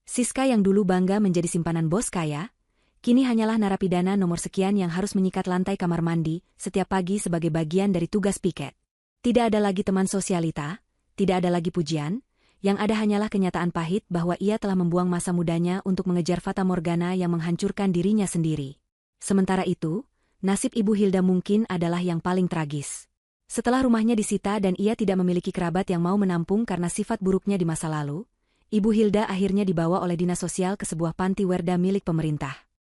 [SPEAKER 1] Siska yang dulu bangga menjadi simpanan bos kaya, kini hanyalah narapidana nomor sekian yang harus menyikat lantai kamar mandi setiap pagi sebagai bagian dari tugas piket. Tidak ada lagi teman sosialita, tidak ada lagi pujian, yang ada hanyalah kenyataan pahit bahwa ia telah membuang masa mudanya untuk mengejar fata morgana yang menghancurkan dirinya sendiri. Sementara itu, nasib Ibu Hilda mungkin adalah yang paling tragis. Setelah rumahnya disita dan ia tidak memiliki kerabat yang mau menampung karena sifat buruknya di masa lalu, Ibu Hilda akhirnya dibawa oleh dinas sosial ke sebuah panti werda milik pemerintah.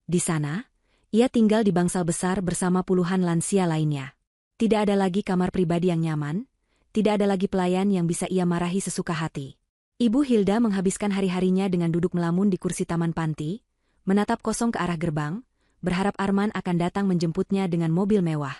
[SPEAKER 1] Di sana, ia tinggal di bangsal besar bersama puluhan lansia lainnya. Tidak ada lagi kamar pribadi yang nyaman, tidak ada lagi pelayan yang bisa ia marahi sesuka hati. Ibu Hilda menghabiskan hari-harinya dengan duduk melamun di kursi taman panti, menatap kosong ke arah gerbang, berharap Arman akan datang menjemputnya dengan mobil mewah.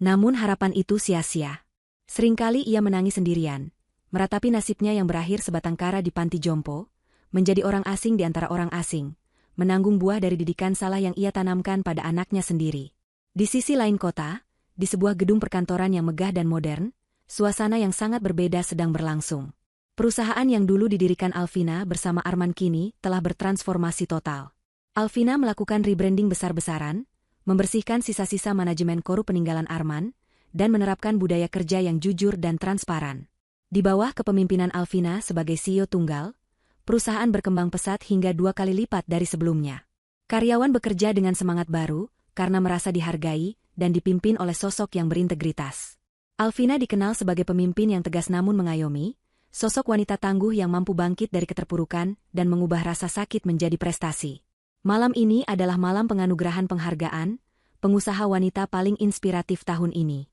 [SPEAKER 1] Namun harapan itu sia-sia. Seringkali ia menangis sendirian, meratapi nasibnya yang berakhir sebatang kara di panti jompo, menjadi orang asing di antara orang asing, menanggung buah dari didikan salah yang ia tanamkan pada anaknya sendiri. Di sisi lain kota, di sebuah gedung perkantoran yang megah dan modern, suasana yang sangat berbeda sedang berlangsung. Perusahaan yang dulu didirikan Alvina bersama Arman kini telah bertransformasi total. Alvina melakukan rebranding besar-besaran, membersihkan sisa-sisa manajemen korup peninggalan Arman, dan menerapkan budaya kerja yang jujur dan transparan. Di bawah kepemimpinan Alvina sebagai CEO tunggal, perusahaan berkembang pesat hingga 2 kali lipat dari sebelumnya. Karyawan bekerja dengan semangat baru, karena merasa dihargai, dan dipimpin oleh sosok yang berintegritas. Alvina dikenal sebagai pemimpin yang tegas namun mengayomi, sosok wanita tangguh yang mampu bangkit dari keterpurukan dan mengubah rasa sakit menjadi prestasi. Malam ini adalah malam penganugerahan penghargaan, pengusaha wanita paling inspiratif tahun ini.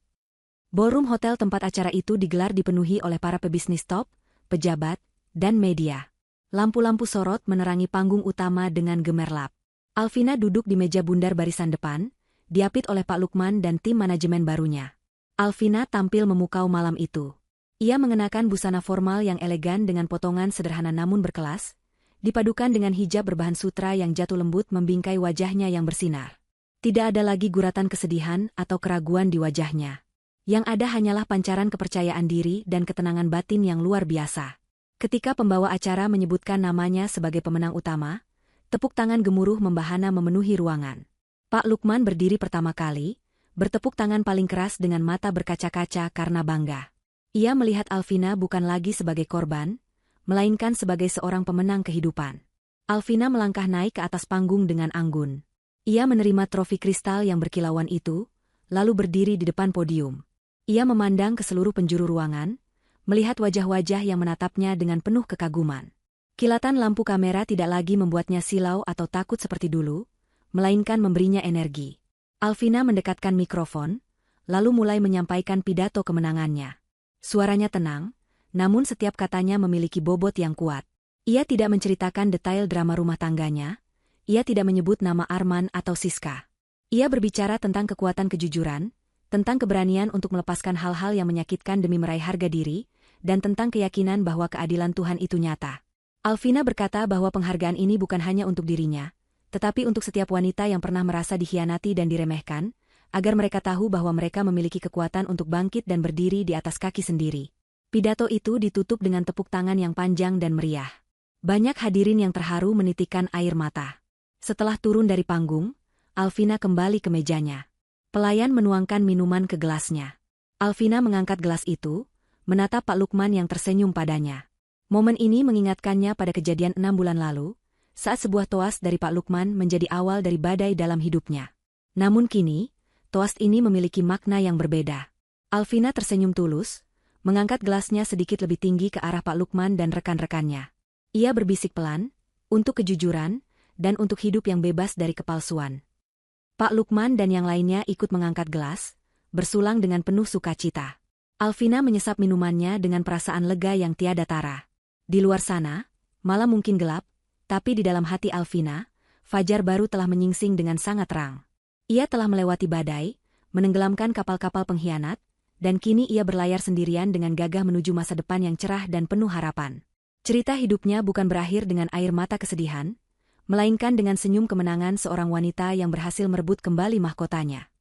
[SPEAKER 1] Ballroom hotel tempat acara itu digelar dipenuhi oleh para pebisnis top, pejabat, dan media. Lampu-lampu sorot menerangi panggung utama dengan gemerlap. Alvina duduk di meja bundar barisan depan, diapit oleh Pak Lukman dan tim manajemen barunya. Alvina tampil memukau malam itu. Ia mengenakan busana formal yang elegan dengan potongan sederhana namun berkelas, dipadukan dengan hijab berbahan sutra yang jatuh lembut membingkai wajahnya yang bersinar. Tidak ada lagi guratan kesedihan atau keraguan di wajahnya. Yang ada hanyalah pancaran kepercayaan diri dan ketenangan batin yang luar biasa. Ketika pembawa acara menyebutkan namanya sebagai pemenang utama, tepuk tangan gemuruh membahana memenuhi ruangan. Pak Lukman berdiri pertama kali, bertepuk tangan paling keras dengan mata berkaca-kaca karena bangga. Ia melihat Alvina bukan lagi sebagai korban, melainkan sebagai seorang pemenang kehidupan. Alvina melangkah naik ke atas panggung dengan anggun. Ia menerima trofi kristal yang berkilauan itu, lalu berdiri di depan podium. Ia memandang ke seluruh penjuru ruangan, melihat wajah-wajah yang menatapnya dengan penuh kekaguman. Kilatan lampu kamera tidak lagi membuatnya silau atau takut seperti dulu, melainkan memberinya energi. Alvina mendekatkan mikrofon, lalu mulai menyampaikan pidato kemenangannya. Suaranya tenang, namun setiap katanya memiliki bobot yang kuat. Ia tidak menceritakan detail drama rumah tangganya, ia tidak menyebut nama Arman atau Siska. Ia berbicara tentang kekuatan kejujuran, tentang keberanian untuk melepaskan hal-hal yang menyakitkan demi meraih harga diri, dan tentang keyakinan bahwa keadilan Tuhan itu nyata. Alvina berkata bahwa penghargaan ini bukan hanya untuk dirinya, tetapi untuk setiap wanita yang pernah merasa dikhianati dan diremehkan, agar mereka tahu bahwa mereka memiliki kekuatan untuk bangkit dan berdiri di atas kaki sendiri. Pidato itu ditutup dengan tepuk tangan yang panjang dan meriah. Banyak hadirin yang terharu menitikkan air mata. Setelah turun dari panggung, Alvina kembali ke mejanya. Pelayan menuangkan minuman ke gelasnya. Alvina mengangkat gelas itu, menatap Pak Lukman yang tersenyum padanya. Momen ini mengingatkannya pada kejadian 6 bulan lalu, saat sebuah toast dari Pak Lukman menjadi awal dari badai dalam hidupnya. Namun kini, toast ini memiliki makna yang berbeda. Alvina tersenyum tulus, mengangkat gelasnya sedikit lebih tinggi ke arah Pak Lukman dan rekan-rekannya. Ia berbisik pelan, untuk kejujuran, dan untuk hidup yang bebas dari kepalsuan. Pak Lukman dan yang lainnya ikut mengangkat gelas, bersulang dengan penuh sukacita. Alvina menyesap minumannya dengan perasaan lega yang tiada tara. Di luar sana, malam mungkin gelap, tapi di dalam hati Alvina, fajar baru telah menyingsing dengan sangat terang. Ia telah melewati badai, menenggelamkan kapal-kapal pengkhianat, dan kini ia berlayar sendirian dengan gagah menuju masa depan yang cerah dan penuh harapan. Cerita hidupnya bukan berakhir dengan air mata kesedihan, melainkan dengan senyum kemenangan seorang wanita yang berhasil merebut kembali mahkotanya.